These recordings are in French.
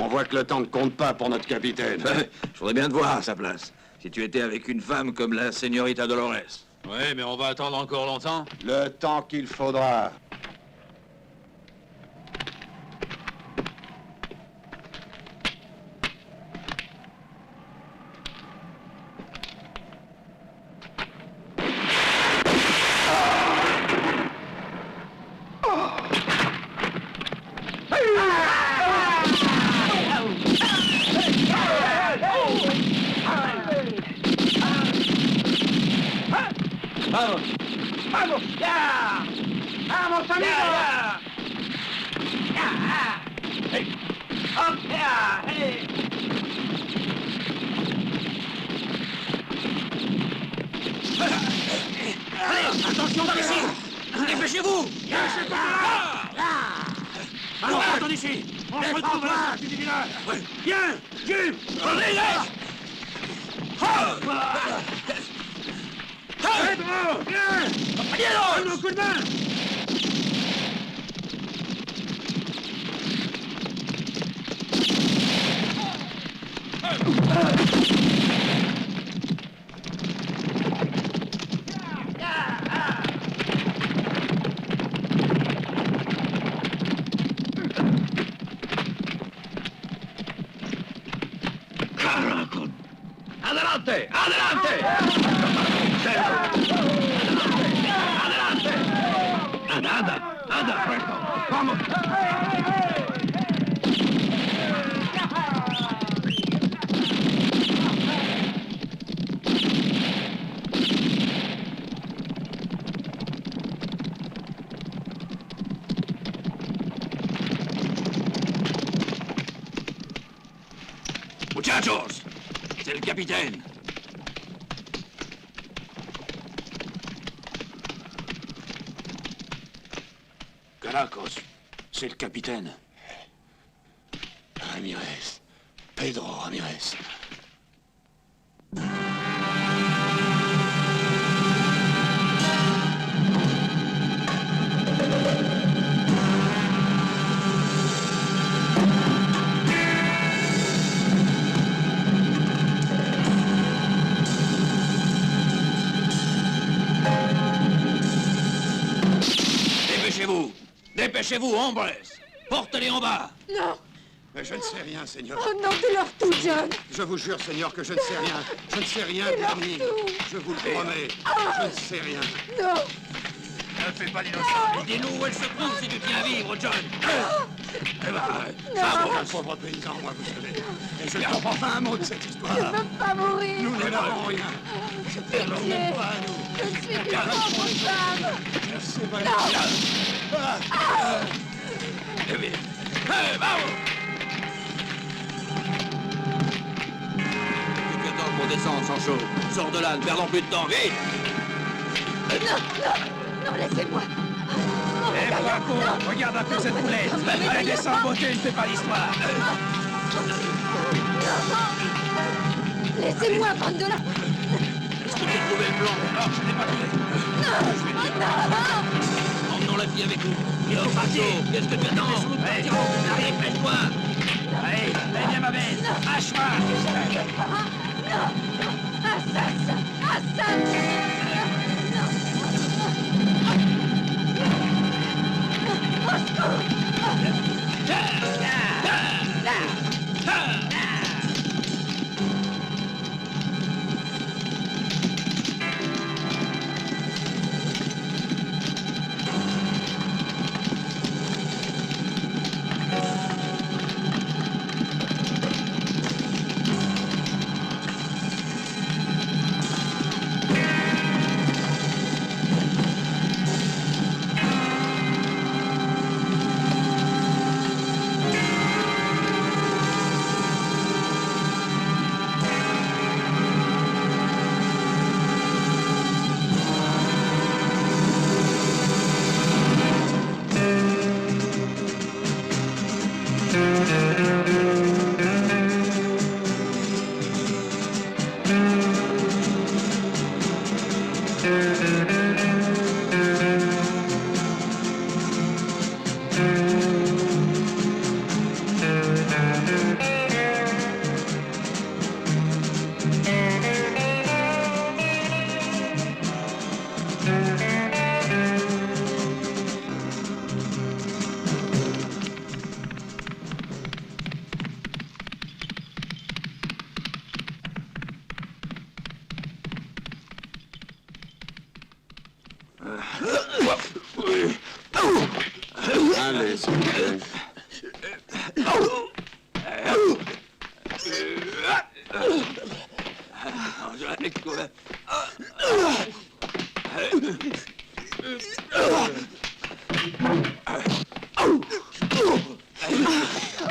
voit que le temps ne compte pas pour notre capitaine. Je voudrais bien te voir à sa place. Si tu étais avec une femme comme la señorita Dolores. Oui, mais on va attendre encore longtemps. Le temps qu'il faudra. ¡Vamos! ¡Vamos! ¡Ya! ¡Vamos, amigos! ¡Ya! ¡Ya! ¡Hey! ¡Hop! ¡Ya! ¡Hey! Allez, attention par ici! Dépêchez-vous! Alors, attendez ici! On se retrouve à la sortie du village! Viens! Jules! Rodriguez! Pedro! Viens! Donne-nous un coup de main! Adelante! Adelante! Adelante! Anda, Franco! Vamos! Muchachos! C'est le capitaine! Caracos, c'est le capitaine. Ramirez. Pedro Ramirez. Dépêchez-vous! Dépêchez-vous, hombres! Portez-les en bas! Non! Mais je ne sais rien, Seigneur. Oh non, dis-leur tout, John! Je vous jure, Seigneur, que je ne sais rien. Je ne sais rien, Dis-leur Bernie. tout. Je vous le promets. Je ne sais rien. Non! Ne fais pas l'innocent! Dis-nous où elle se trouve si tu tiens à vivre, John! Eh ben, Bravo, un pauvre paysan, moi, vous savez. Et je ne comprends pas un mot de cette Je histoire. ne veux pas mourir! Nous ne n'avons rien. C'était leur Pitié. même pas à nous. Je suis une pauvre femme! C'est pas Eh bien, vamos! Plus que temps pour descendre, Sancho. Sors de là, ne perdons plus de temps, vite! Non, laissez-moi! Eh, Franco, regarde un peu cette boulette! Elle descend en beauté, ne fait pas l'histoire! Laissez-moi prendre de là! Est-ce que tu as trouvé le plan? Non, je n'ai pas trouvé! Emmenons la fille avec nous. Il faut partir. Qu'est-ce que tu attends? Allez, Allez, prête-toi. Allez, viens ma belle! Hache-moi! Assassin! Assassin!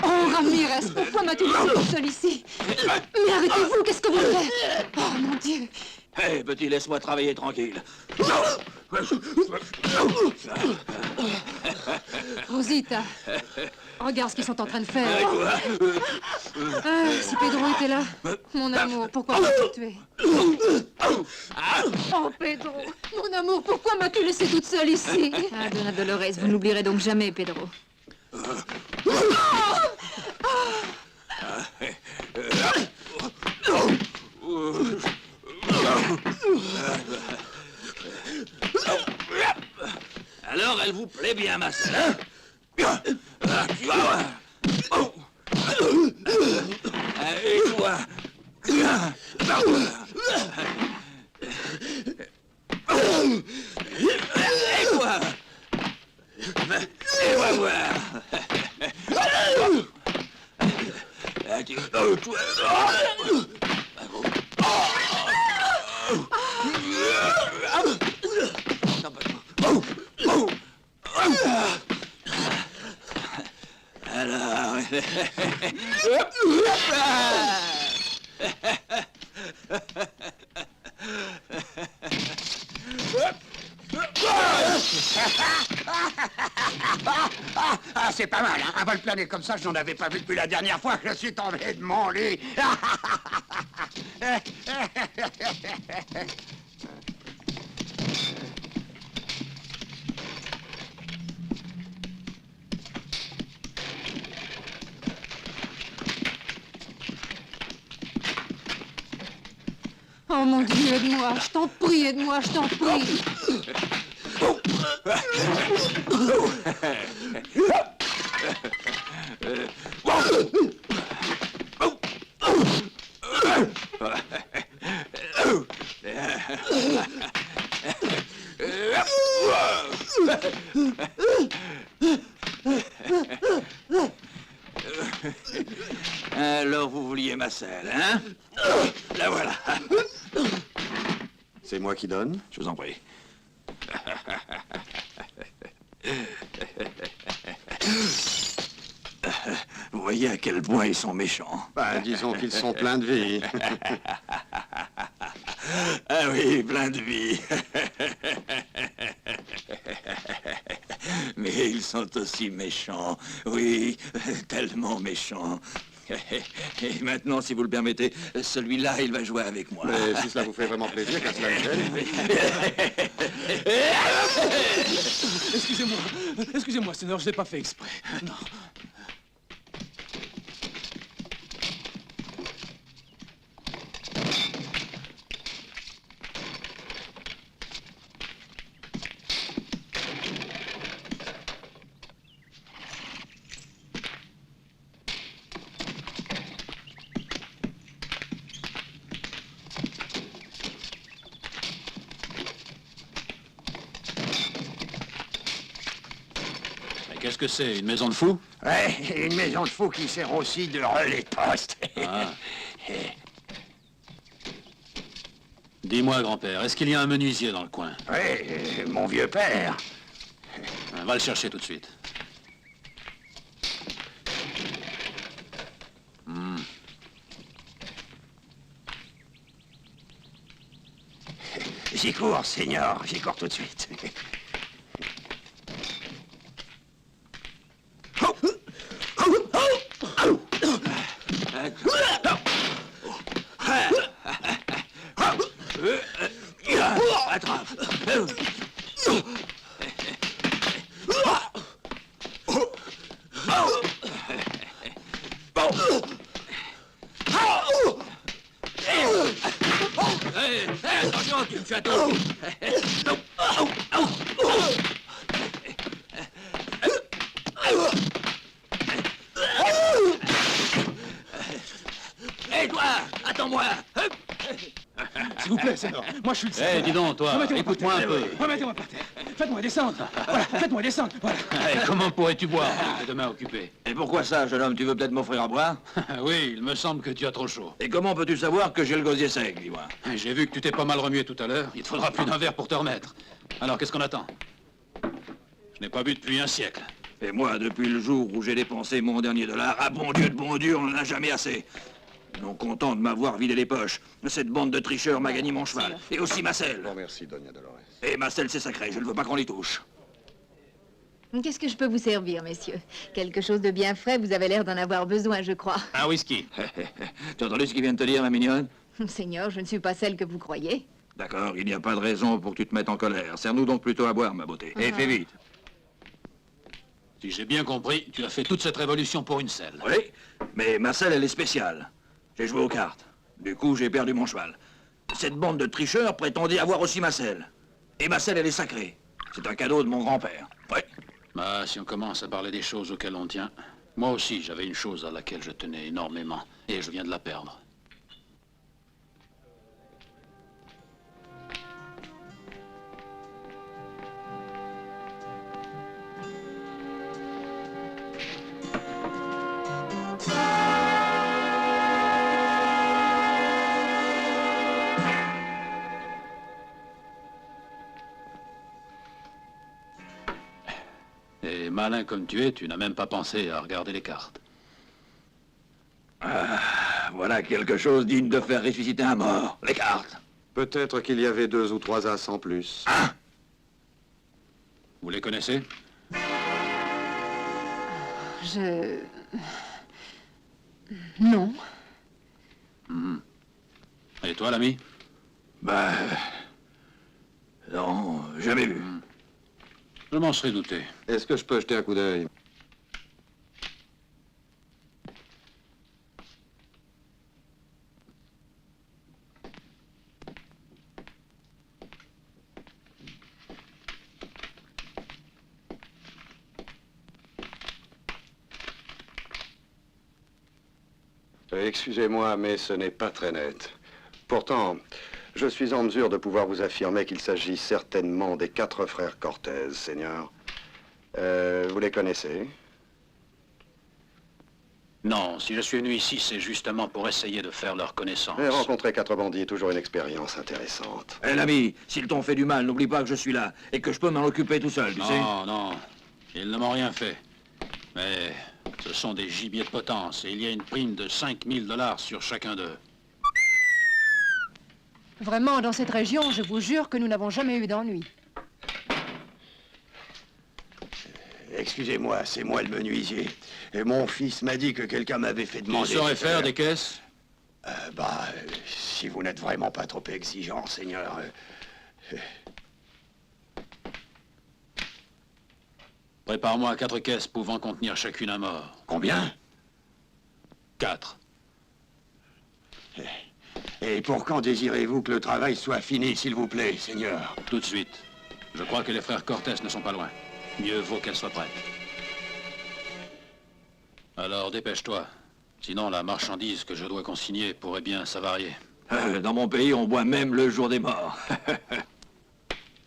Oh, Ramirez, pourquoi m'as-tu laissé toute seule ici? Mais arrêtez-vous, qu'est-ce que vous faites? Oh, mon Dieu! Hé, petit, laisse-moi travailler tranquille. Rosita, regarde ce qu'ils sont en train de faire. Ah, si Pedro était là. Mon amour, pourquoi m'as-tu tué? Oh, Pedro, mon amour, pourquoi m'as-tu laissé toute seule ici? Ah, Donna Dolores, vous n'oublierez donc jamais, Pedro. Alors, elle vous plaît bien, ma sœur, hein? Et toi? Et toi? Et va voir. Alors... Ah, c'est pas mal, hein? Un vol plané comme ça, je n'en avais pas vu depuis la dernière fois que je suis tombé de mon lit. Oh, mon Dieu, aide-moi, je t'en prie, aide-moi, je t'en prie. Alors, vous vouliez ma selle, hein? La voilà. C'est moi qui donne? Je vous en prie. Vous voyez à quel point ils sont méchants. Bah, disons qu'ils sont pleins de vie. Ah oui, plein de vie. Mais ils sont aussi méchants. Oui, tellement méchants. Et maintenant, si vous le permettez, celui-là, il va jouer avec moi. Mais si cela vous fait vraiment plaisir, qu'à cela ne gêne. Excusez-moi, Seigneur, je l'ai pas fait exprès. Non. Qu'est-ce que c'est, une maison de fous? Ouais, une maison de fous qui sert aussi de relais de poste. Ah. Dis-moi, grand-père, est-ce qu'il y a un menuisier dans le coin? Oui, mon vieux père. Va le chercher tout de suite. J'y cours, Seigneur, j'y cours tout de suite. Attrape. Attention, tu me fais tout. Hé, toi, attends-moi. S'il vous plaît, Seigneur, moi je suis le Seigneur. Dis donc, toi, Remettez-moi par écoute-moi terre. un peu. Remettez-moi par terre. Faites-moi descendre. Voilà, faites-moi descendre. Voilà. Allez, comment pourrais-tu boire avec les deux mains occupées? Et pourquoi ça, jeune homme? Tu veux peut-être m'offrir à boire? Oui, il me semble que tu as trop chaud. Et comment peux-tu savoir que j'ai le gosier sec, dis-moi? J'ai vu que tu t'es pas mal remué tout à l'heure. Il te faudra plus d'un verre pour te remettre. Alors, qu'est-ce qu'on attend? Je n'ai pas bu depuis un siècle. Et moi, depuis le jour où j'ai dépensé mon dernier dollar, ah bon Dieu de bon Dieu, on n'en a jamais assez. Non content de m'avoir vidé les poches, cette bande de tricheurs m'a gagné mon cheval. Et aussi ma selle. Bon, merci, Doña Dolores. Et ma selle, c'est sacré, je ne veux pas qu'on les touche. Qu'est-ce que je peux vous servir, messieurs? Quelque chose de bien frais, vous avez l'air d'en avoir besoin, je crois. Un whisky. Tu as entendu ce qu'il vient de te dire, ma mignonne? Seigneur, je ne suis pas celle que vous croyez. D'accord, il n'y a pas de raison pour que tu te mettes en colère. Serre-nous donc plutôt à boire, ma beauté. Et fais vite. Si j'ai bien compris, tu as fait toute cette révolution pour une selle. Oui, mais ma selle, elle est spéciale. J'ai joué aux cartes. Du coup, j'ai perdu mon cheval. Cette bande de tricheurs prétendait avoir aussi ma selle. Et ma selle, elle est sacrée. C'est un cadeau de mon grand-père. Oui. Bah, si on commence à parler des choses auxquelles on tient... Moi aussi, j'avais une chose à laquelle je tenais énormément. Et je viens de la perdre. Et malin comme tu es, tu n'as même pas pensé à regarder les cartes. Voilà quelque chose digne de faire ressusciter un mort. Les cartes. Peut-être qu'il y avait 2 ou 3 as en plus. Vous les connaissez? Je... Non. Et toi, l'ami? Bah... Non, jamais vu. Je m'en serais douté. Est-ce que je peux jeter un coup d'œil? Excusez-moi, mais ce n'est pas très net. Pourtant, je suis en mesure de pouvoir vous affirmer qu'il s'agit certainement des 4 frères Cortez, Seigneur. Vous les connaissez? Non, si je suis venu ici, c'est justement pour essayer de faire leur connaissance. Et rencontrer 4 bandits est toujours une expérience intéressante. Eh, l'ami, s'ils t'ont fait du mal, n'oublie pas que je suis là et que je peux m'en occuper tout seul, tu sais. Non, non, ils ne m'ont rien fait. Mais ce sont des gibiers de potence et il y a une prime de 5000 $ sur chacun d'eux. Vraiment, dans cette région, je vous jure que nous n'avons jamais eu d'ennui. Excusez-moi, c'est moi le menuisier. Et mon fils m'a dit que quelqu'un m'avait fait Tu demander... saurais faire des caisses? Si vous n'êtes vraiment pas trop exigeant, Seigneur... Prépare-moi 4 caisses pouvant contenir chacune un mort. Combien? 4. Et pour quand désirez-vous que le travail soit fini, s'il vous plaît, Seigneur? Tout de suite. Je crois que les frères Cortés ne sont pas loin. Mieux vaut qu'elles soient prêtes. Alors dépêche-toi. Sinon, la marchandise que je dois consigner pourrait bien s'avarier. Dans mon pays, on boit même le jour des morts.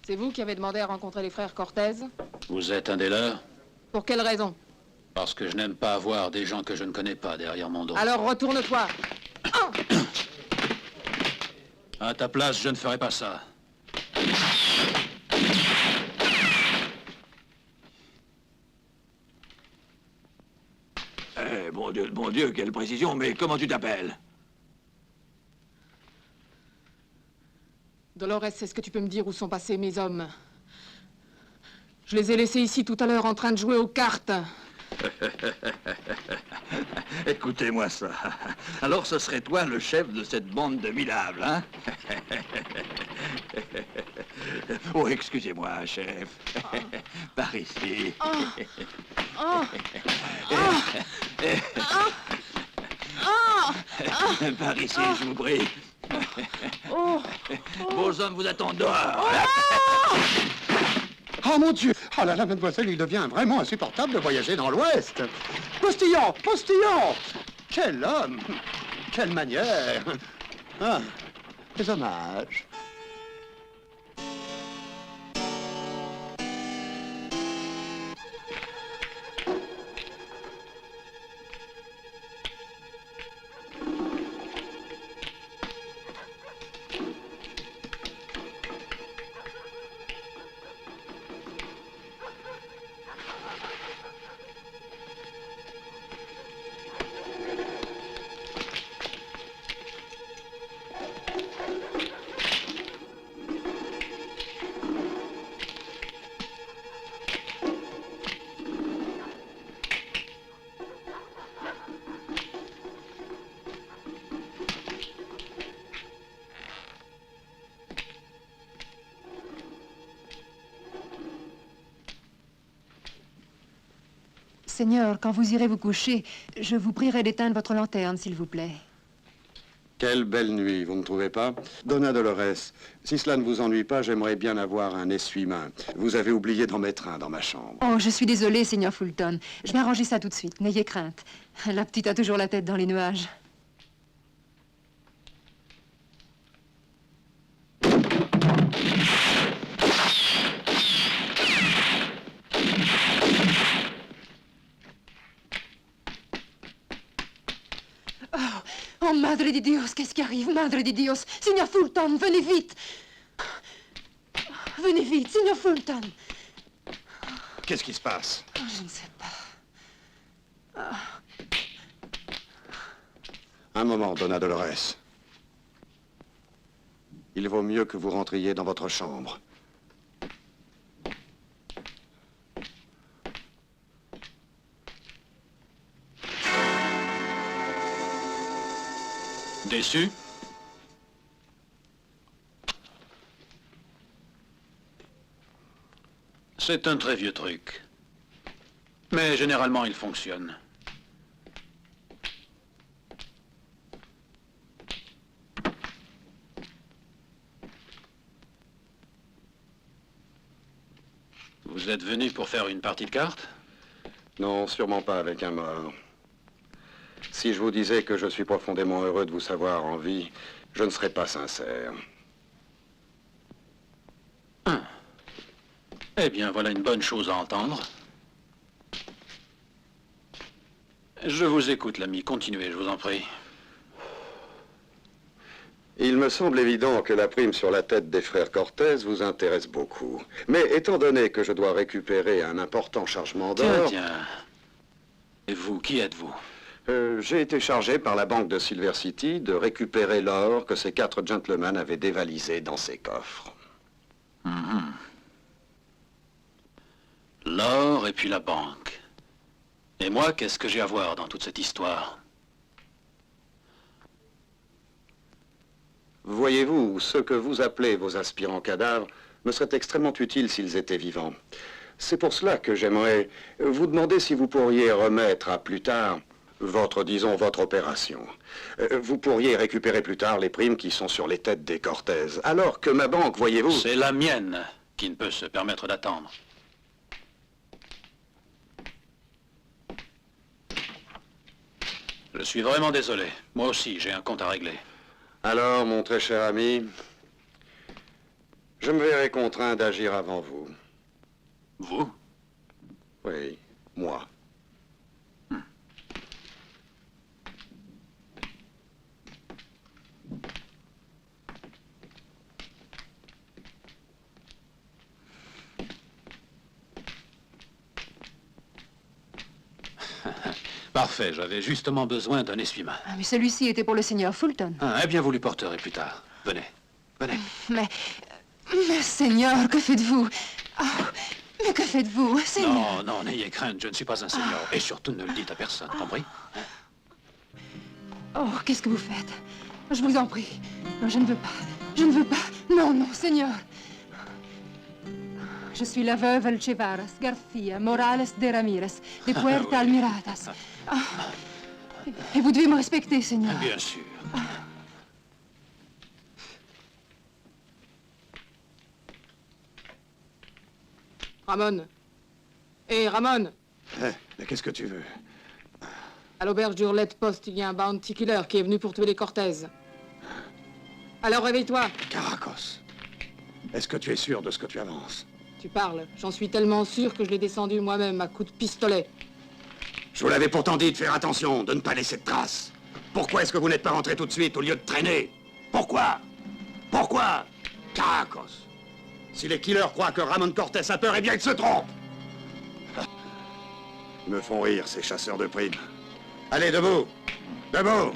C'est vous qui avez demandé à rencontrer les frères Cortez? Vous êtes un des leurs? Pour quelle raison? Parce que je n'aime pas avoir des gens que je ne connais pas derrière mon dos. Alors retourne-toi. À ta place, je ne ferai pas ça. Bon Dieu, quelle précision, mais comment tu t'appelles? Dolores, est-ce que tu peux me dire où sont passés mes hommes? Je les ai laissés ici tout à l'heure en train de jouer aux cartes. Écoutez-moi ça. Alors ce serait toi le chef de cette bande de minables, hein? Oh, excusez-moi, chef. Par ici. Par ici, je vous prie. Vos hommes vous attendent dehors. Oh mon Dieu! Oh là là, mademoiselle, il devient vraiment insupportable de voyager dans l'Ouest. Postillon! Postillon! Quel homme! Quelle manière! Ah, des hommages. Seigneur, quand vous irez vous coucher, je vous prierai d'éteindre votre lanterne, s'il vous plaît. Quelle belle nuit, vous ne trouvez pas? Donna Dolores, si cela ne vous ennuie pas, j'aimerais bien avoir un essuie-main. Vous avez oublié d'en mettre un dans ma chambre. Oh, je suis désolée, Seigneur Fulton. Je vais arranger ça tout de suite, n'ayez crainte. La petite a toujours la tête dans les nuages. Oh, Madre de Dios, qu'est-ce qui arrive, Madre de Dios? Signor Fulton, venez vite! Venez vite, Signor Fulton! Qu'est-ce qui se passe? Oh, je ne sais pas. Un moment, Donna Dolores. Il vaut mieux que vous rentriez dans votre chambre. Déçu? C'est un très vieux truc. Mais généralement, il fonctionne. Vous êtes venu pour faire une partie de cartes? Non, sûrement pas avec un mort. Si je vous disais que je suis profondément heureux de vous savoir en vie, je ne serais pas sincère. Eh bien, voilà une bonne chose à entendre. Je vous écoute, l'ami. Continuez, je vous en prie. Il me semble évident que la prime sur la tête des frères Cortez vous intéresse beaucoup. Mais étant donné que je dois récupérer un important chargement d'or... Tiens. Et vous, qui êtes-vous? J'ai été chargé par la banque de Silver City de récupérer l'or que ces 4 gentlemen avaient dévalisé dans ces coffres. L'or et puis la banque. Et moi, qu'est-ce que j'ai à voir dans toute cette histoire? Voyez-vous, ce que vous appelez vos aspirants cadavres me seraient extrêmement utiles s'ils étaient vivants. C'est pour cela que j'aimerais vous demander si vous pourriez remettre à plus tard disons, votre opération. Vous pourriez récupérer plus tard les primes qui sont sur les têtes des Cortez. Alors que ma banque, voyez-vous... C'est la mienne qui ne peut se permettre d'attendre. Je suis vraiment désolé. Moi aussi, j'ai un compte à régler. Alors, mon très cher ami, je me verrai contraint d'agir avant vous. Vous? Oui, moi. Parfait, j'avais justement besoin d'un essuie-main. Ah, mais celui-ci était pour le Seigneur Fulton. Ah, eh bien, vous lui porterez plus tard. Venez, venez. Mais Seigneur, que faites-vous? Oh, mais que faites-vous, Seigneur? Non, non, n'ayez crainte, je ne suis pas un seigneur. Et surtout, ne le dites à personne, compris? Oh, qu'est-ce que vous faites? Je vous en prie. Non, je ne veux pas. Je ne veux pas. Non, non, Seigneur. Je suis la veuve Alchevaras, Garcia, Morales de Ramirez, de Puerta Almiradas. Ah. Et vous devez me respecter, Seigneur. Bien sûr. Ramon. Hé, Ramon. Mais qu'est-ce que tu veux? À l'auberge d'Hurlette Post, il y a un bounty killer qui est venu pour tuer les Cortez. Alors réveille-toi. Caracos, est-ce que tu es sûr de ce que tu avances? Tu parles. J'en suis tellement sûr que je l'ai descendu moi-même à coups de pistolet. Je vous l'avais pourtant dit de faire attention, de ne pas laisser de traces. Pourquoi est-ce que vous n'êtes pas rentré tout de suite au lieu de traîner? Pourquoi? Pourquoi? Caracos. Si les killers croient que Ramon Cortez a peur, eh bien ils se trompent. Ils me font rire, ces chasseurs de primes. Allez, debout! Debout!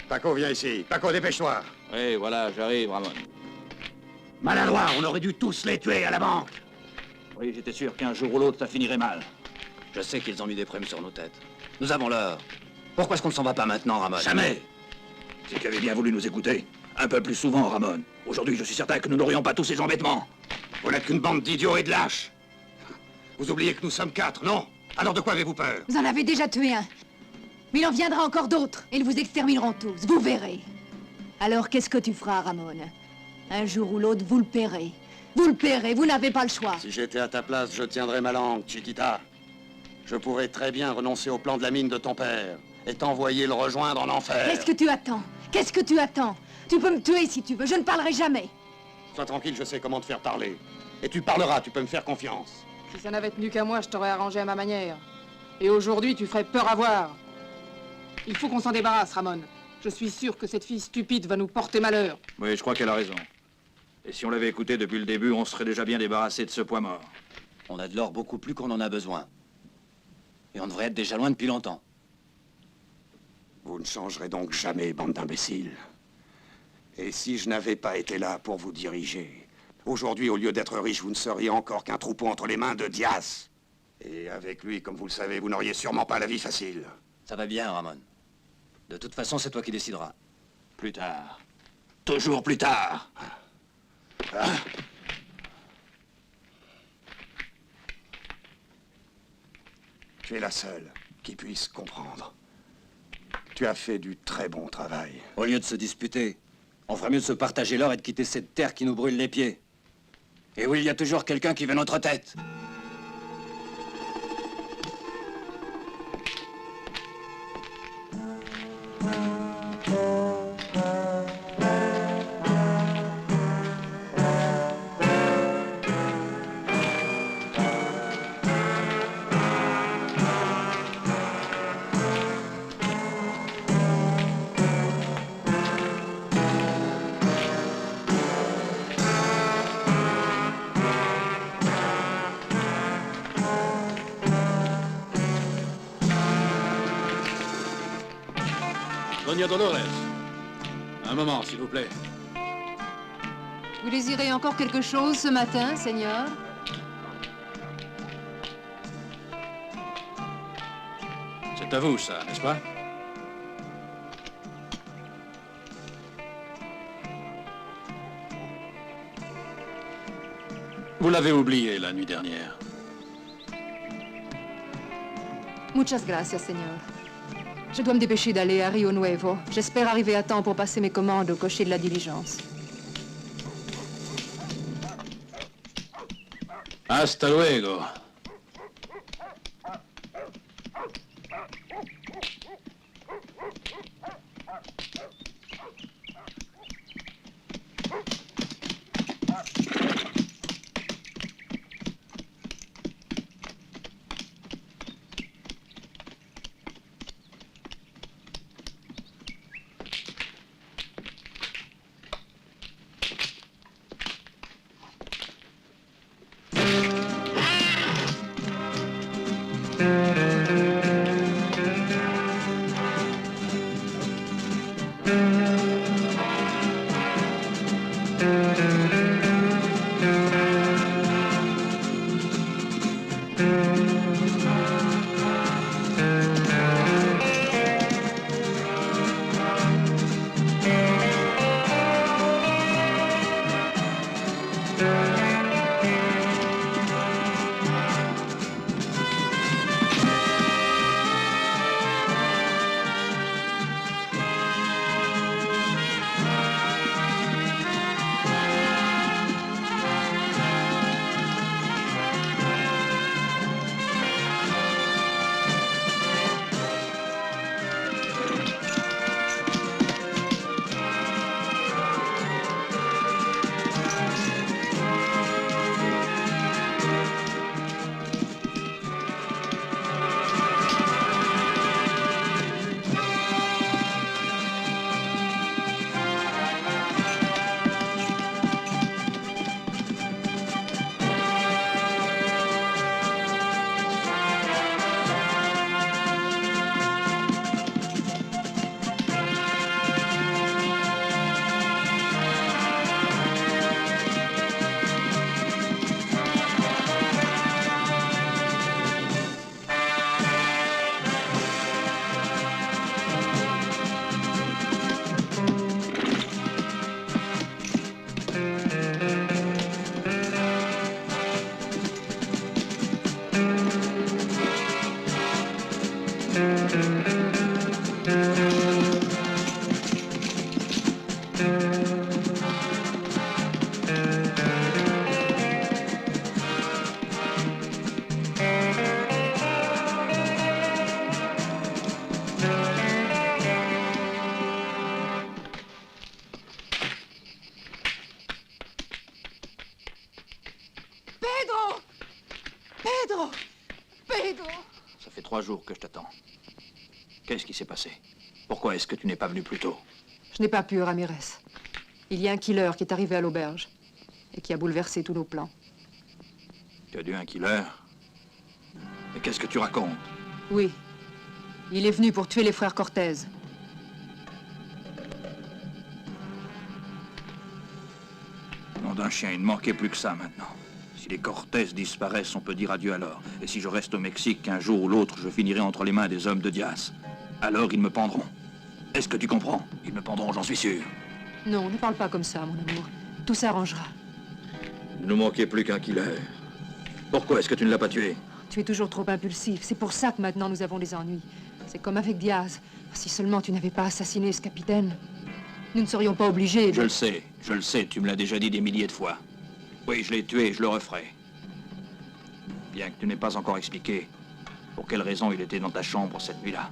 Paco, viens ici. Paco, dépêche-toi. Oui, voilà, j'arrive, Ramon. Maladroit, on aurait dû tous les tuer à la banque. Oui, j'étais sûr qu'un jour ou l'autre, ça finirait mal. Je sais qu'ils ont mis des primes sur nos têtes. Nous avons l'or. Pourquoi est-ce qu'on ne s'en va pas maintenant, Ramon? Jamais! Si tu avais bien voulu nous écouter, un peu plus souvent, Ramon. Aujourd'hui, je suis certain que nous n'aurions pas tous ces embêtements. Vous n'êtes qu'une bande d'idiots et de lâches. Vous oubliez que nous sommes 4, non? Alors de quoi avez-vous peur? Vous en avez déjà tué un. Mais il en viendra encore d'autres. Ils vous extermineront tous, vous verrez. Alors qu'est-ce que tu feras, Ramon? Un jour ou l'autre, vous le paierez. Vous le paierez, vous n'avez pas le choix. Si j'étais à ta place, je tiendrais ma langue, Chiquita. Je pourrais très bien renoncer au plan de la mine de ton père et t'envoyer le rejoindre en enfer. Qu'est-ce que tu attends? Qu'est-ce que tu attends? Tu peux me tuer si tu veux, je ne parlerai jamais. Sois tranquille, je sais comment te faire parler. Et tu parleras, tu peux me faire confiance. Si ça n'avait tenu qu'à moi, je t'aurais arrangé à ma manière. Et aujourd'hui, tu ferais peur à voir. Il faut qu'on s'en débarrasse, Ramon. Je suis sûr que cette fille stupide va nous porter malheur. Oui, je crois qu'elle a raison. Et si on l'avait écoutée depuis le début, on serait déjà bien débarrassé de ce poids mort. On a de l'or beaucoup plus qu'on en a besoin. Et on devrait être déjà loin depuis longtemps. Vous ne changerez donc jamais, bande d'imbéciles. Et si je n'avais pas été là pour vous diriger, aujourd'hui, au lieu d'être riche, vous ne seriez encore qu'un troupeau entre les mains de Diaz. Et avec lui, comme vous le savez, vous n'auriez sûrement pas la vie facile. Ça va bien, Ramon. De toute façon, c'est toi qui décideras. Plus tard. Toujours plus tard. Tu es la seule qui puisse comprendre. Tu as fait du très bon travail. Au lieu de se disputer, on ferait mieux de se partager l'or et de quitter cette terre qui nous brûle les pieds. Et oui, il y a toujours quelqu'un qui veut notre tête. Doña Dolores, un moment, s'il vous plaît. Vous désirez encore quelque chose ce matin, Seigneur? C'est à vous, ça, n'est-ce pas? Vous l'avez oublié la nuit dernière. Muchas gracias, Seigneur. Je dois me dépêcher d'aller à Rio Nuevo. J'espère arriver à temps pour passer mes commandes au cocher de la diligence. Hasta luego. Ça fait 3 jours que je t'attends. Qu'est-ce qui s'est passé? Pourquoi est-ce que tu n'es pas venu plus tôt? Je n'ai pas pu, Ramirez. Il y a un killer qui est arrivé à l'auberge et qui a bouleversé tous nos plans. Tu as dû un killer? Mais qu'est-ce que tu racontes? Oui. Il est venu pour tuer les frères Cortez. Nom d'un chien, il ne manquait plus que ça maintenant. Si les Cortez disparaissent, on peut dire adieu alors. Et si je reste au Mexique, qu'un jour ou l'autre, je finirai entre les mains des hommes de Diaz. Alors ils me pendront. Est-ce que tu comprends? Ils me pendront, j'en suis sûr. Non, ne parle pas comme ça, mon amour. Tout s'arrangera. Il ne manquait plus qu'un killer. Pourquoi est-ce que tu ne l'as pas tué? Tu es toujours trop impulsif. C'est pour ça que maintenant nous avons des ennuis. C'est comme avec Diaz. Si seulement tu n'avais pas assassiné ce capitaine, nous ne serions pas obligés de... Je le sais, tu me l'as déjà dit des milliers de fois. Oui, je l'ai tué, je le referai. Bien que tu n'aies pas encore expliqué pour quelle raison il était dans ta chambre cette nuit-là.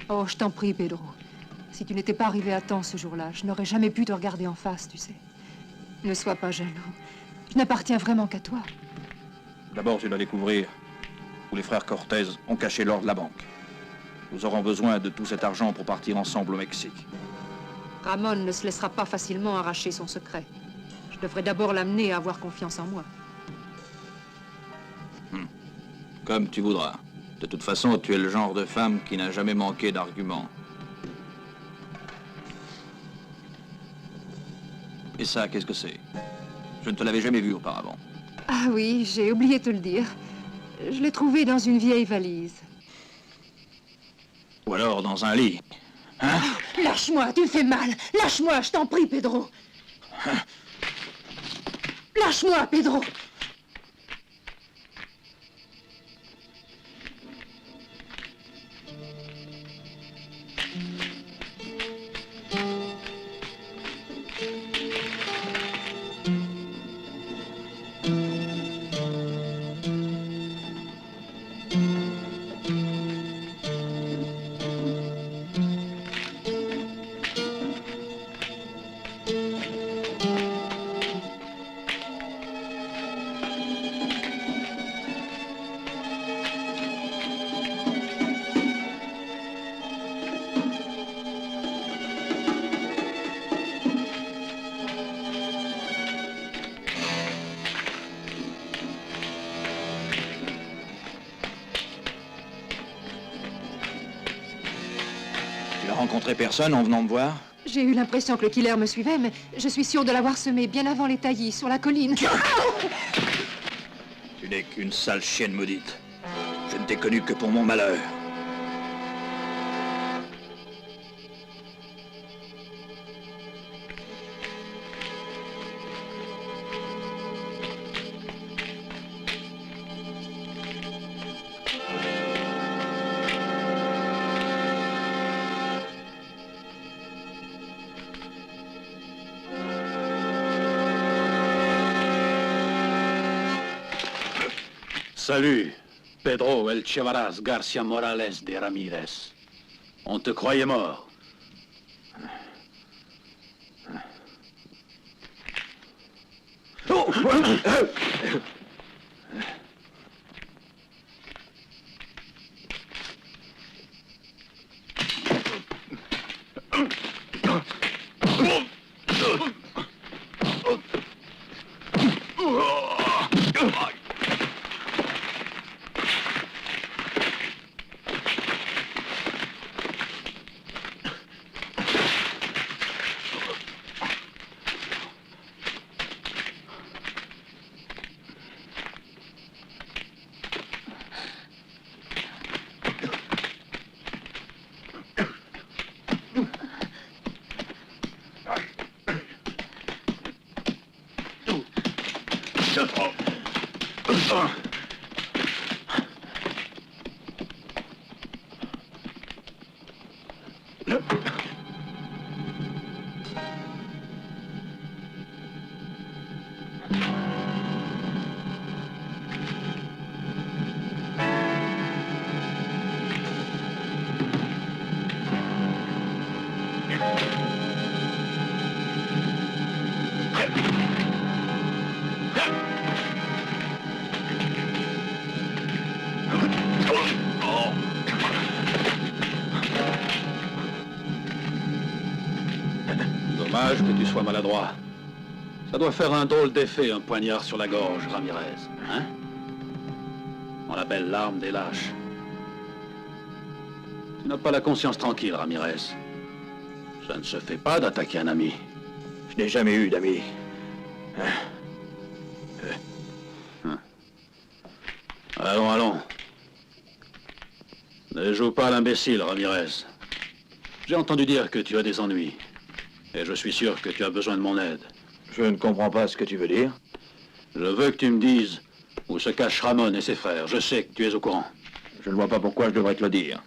Oh, je t'en prie, Pedro. Si tu n'étais pas arrivé à temps ce jour-là, je n'aurais jamais pu te regarder en face, tu sais. Ne sois pas jaloux. Je n'appartiens vraiment qu'à toi. D'abord, tu dois découvrir où les frères Cortez ont caché l'or de la banque. Nous aurons besoin de tout cet argent pour partir ensemble au Mexique. Ramon ne se laissera pas facilement arracher son secret. Je devrais d'abord l'amener à avoir confiance en moi. Comme tu voudras. De toute façon, tu es le genre de femme qui n'a jamais manqué d'arguments. Et ça, qu'est-ce que c'est? Je ne te l'avais jamais vu auparavant. Ah oui, j'ai oublié de te le dire. Je l'ai trouvé dans une vieille valise. Ou alors dans un lit. Hein? Lâche-moi, tu me fais mal. Lâche-moi, je t'en prie, Pedro. Lâche-moi, Pedro. Tu n'as rencontré personne en venant me voir? J'ai eu l'impression que le killer me suivait, mais je suis sûre de l'avoir semé bien avant les taillis, sur la colline. Tu n'es qu'une sale chienne maudite. Je ne t'ai connu que pour mon malheur. Salut, Pedro El Chevaras Garcia Morales de Ramirez. On te croyait mort. Dommage que tu sois maladroit. Ça doit faire un drôle d'effet, un poignard sur la gorge, Ramirez. Hein? On l'appelle l'arme des lâches. Tu n'as pas la conscience tranquille, Ramirez. Ça ne se fait pas d'attaquer un ami. Je n'ai jamais eu d'amis. Allons, allons. Ne joue pas à l'imbécile, Ramirez. J'ai entendu dire que tu as des ennuis. Et je suis sûr que tu as besoin de mon aide. Je ne comprends pas ce que tu veux dire. Je veux que tu me dises où se cachent Ramon et ses frères. Je sais que tu es au courant. Je ne vois pas pourquoi je devrais te le dire.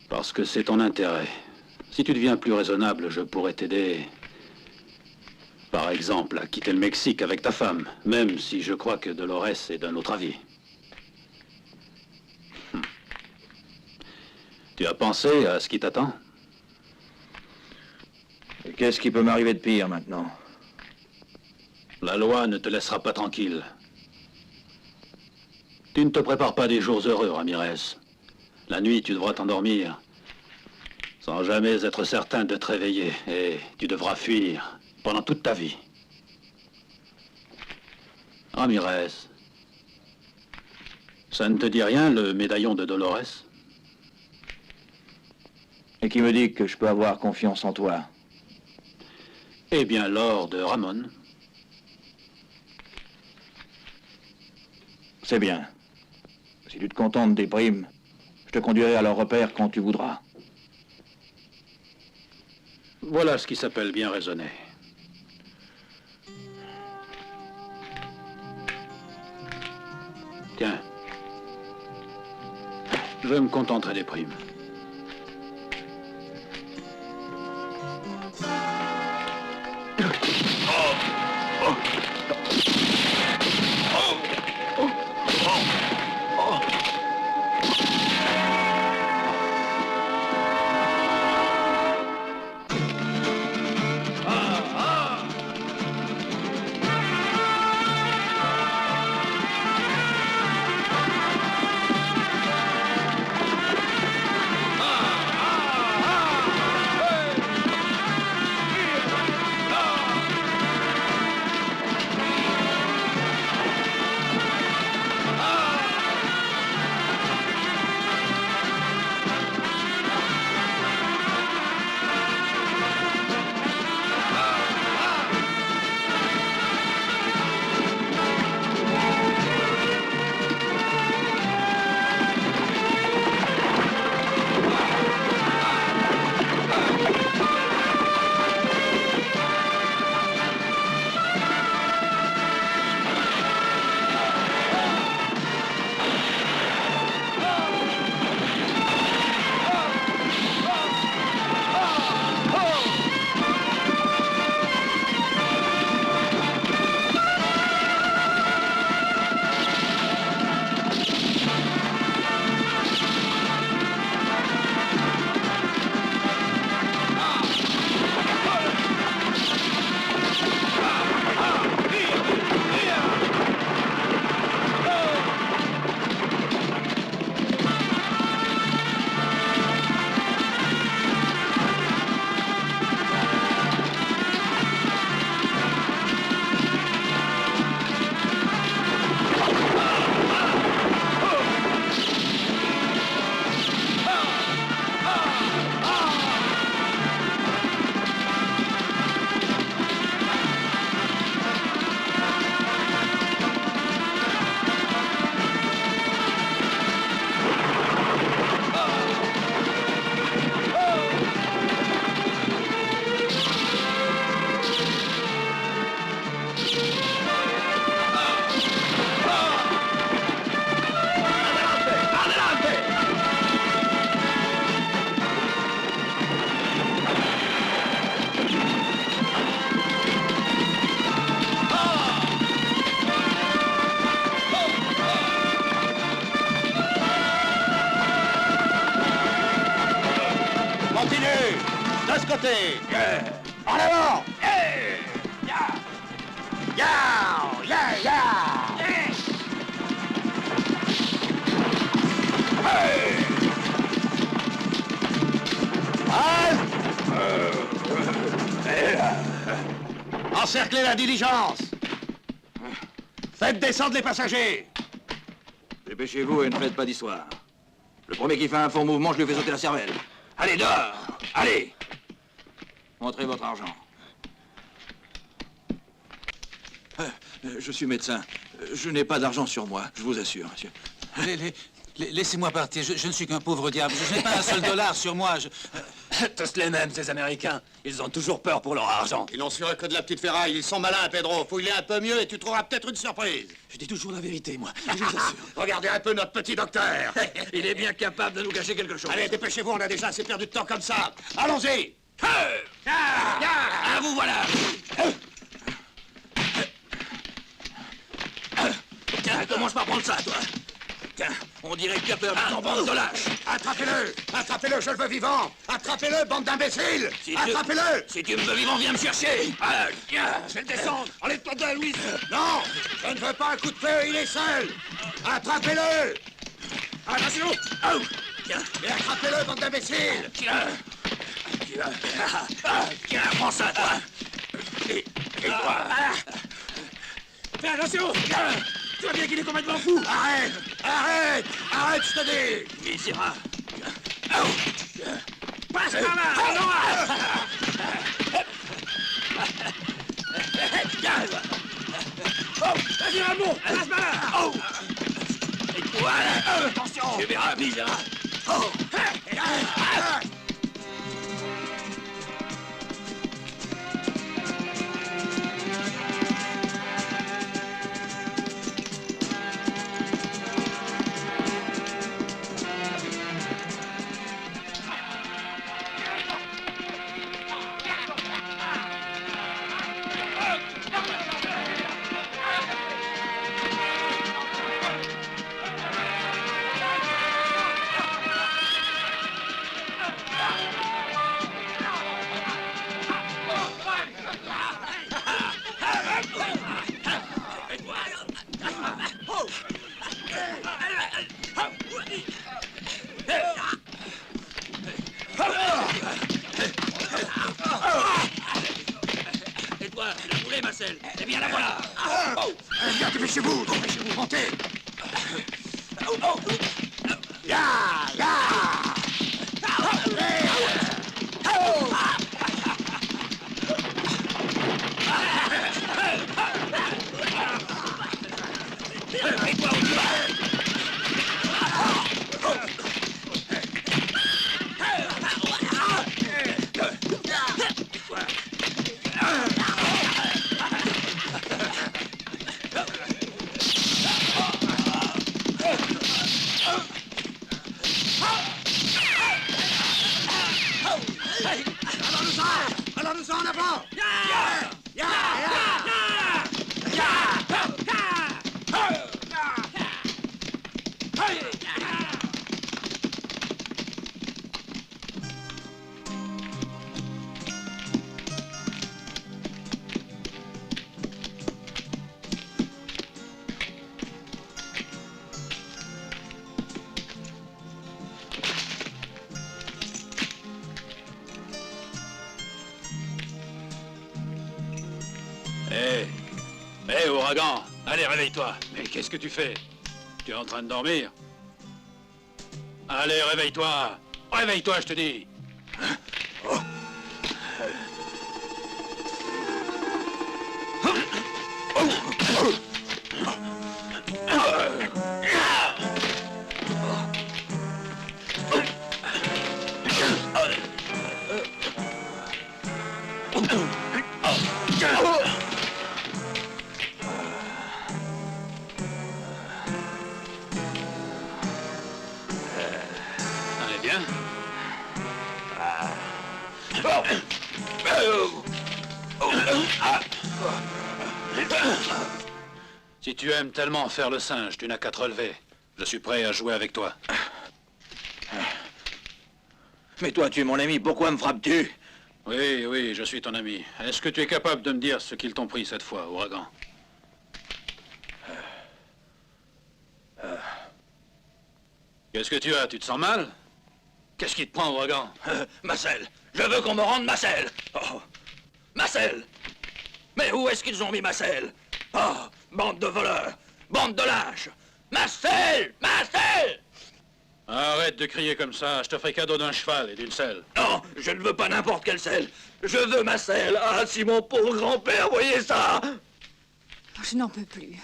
Parce que c'est ton intérêt. Si tu deviens plus raisonnable, je pourrais t'aider. Par exemple, à quitter le Mexique avec ta femme, même si je crois que Dolores est d'un autre avis. Tu as pensé à ce qui t'attend? Et qu'est-ce qui peut m'arriver de pire maintenant? La loi ne te laissera pas tranquille. Tu ne te prépares pas des jours heureux, Ramirez. La nuit, tu devras t'endormir sans jamais être certain de te réveiller. Et tu devras fuir pendant toute ta vie. Ramirez, ça ne te dit rien, le médaillon de Dolores? Et qui me dit que je peux avoir confiance en toi? Eh bien, l'or de Ramon. C'est bien. Si tu te contentes des primes, je te conduirai à leur repère quand tu voudras. Voilà ce qui s'appelle bien raisonner. Tiens. Je me contenterai des primes. De ce côté. En avant. Halte. Encerclez la diligence. Faites descendre les passagers. Dépêchez-vous et ne faites pas d'histoire. Le premier qui fait un faux mouvement, je lui fais sauter la cervelle. Allez, dehors! Allez! Montrez votre argent. Je suis médecin. Je n'ai pas d'argent sur moi, je vous assure, monsieur. Laissez-moi partir, je ne suis qu'un pauvre diable. Je n'ai pas un seul dollar sur moi. Tous les mêmes, ces Américains. Ils ont toujours peur pour leur argent. Ils n'ont sur que de la petite ferraille. Ils sont malins, Pedro. Fouille-les un peu mieux et tu trouveras peut-être une surprise. Je dis toujours la vérité, moi. Je vous assure. Regardez un peu notre petit docteur. Il est bien capable de nous cacher quelque chose. Allez, dépêchez-vous, on a déjà assez perdu de temps comme ça. Allons-y. Ah, vous voilà! Tiens, commence par prendre ça, toi. Tiens, on dirait que tu as peur de ton bande de lâches. Attrapez-le. Attrapez-le, je le veux vivant. Attrapez-le, bande d'imbéciles. Attrapez-le. Si tu me veux vivant, viens me chercher. Ah, Je vais le descendre. Enlève-toi de là, Louis. Non, je ne veux pas un coup de feu, il est seul. Attrapez-le. Attention. oh, tiens, Et attrapez-le, bande d'imbéciles. tiens. Tiens, prends ça, toi. Et toi. Fais attention. Tu vois bien qu'il est complètement fou. Arrête. Arrête. Arrête, je te dis. Misérable. Passe par là. Vas-y, Ramon. Passe par là. Oh. Et voilà. Attention. Tu verras, misérable. Oh. Et toi, tu l'as voulu, Marcel? Eh bien, la voilà! Bien, dépêchez-vous, montez. Ya, ya. Et toi, on y va! Allons-nous en avant. Hé, ouragan, allez, réveille-toi. Mais qu'est-ce que tu fais? Tu es en train de dormir? Allez, réveille-toi. Réveille-toi, je te dis. Allez, bien. Si tu aimes tellement faire le singe, tu n'as qu'à te relever. Je suis prêt à jouer avec toi. Mais toi, tu es mon ami, pourquoi me frappes-tu? Oui, oui, je suis ton ami. Est-ce que tu es capable de me dire ce qu'ils t'ont pris cette fois, ouragan? Qu'est-ce que tu as? Tu te sens mal? Qu'est-ce qui te prend, ouragan? Marcel, je veux qu'on me rende Marcel. Oh. Marcel. Mais où est-ce qu'ils ont mis Marcel? Oh, bande de voleurs! Bande de lâches! Marcel! Marcel! Arrête de crier comme ça, je te ferai cadeau d'un cheval et d'une selle. Non, je ne veux pas n'importe quelle selle. Je veux ma selle. Ah, si mon pauvre grand-père voyait ça! Oh, je n'en peux plus.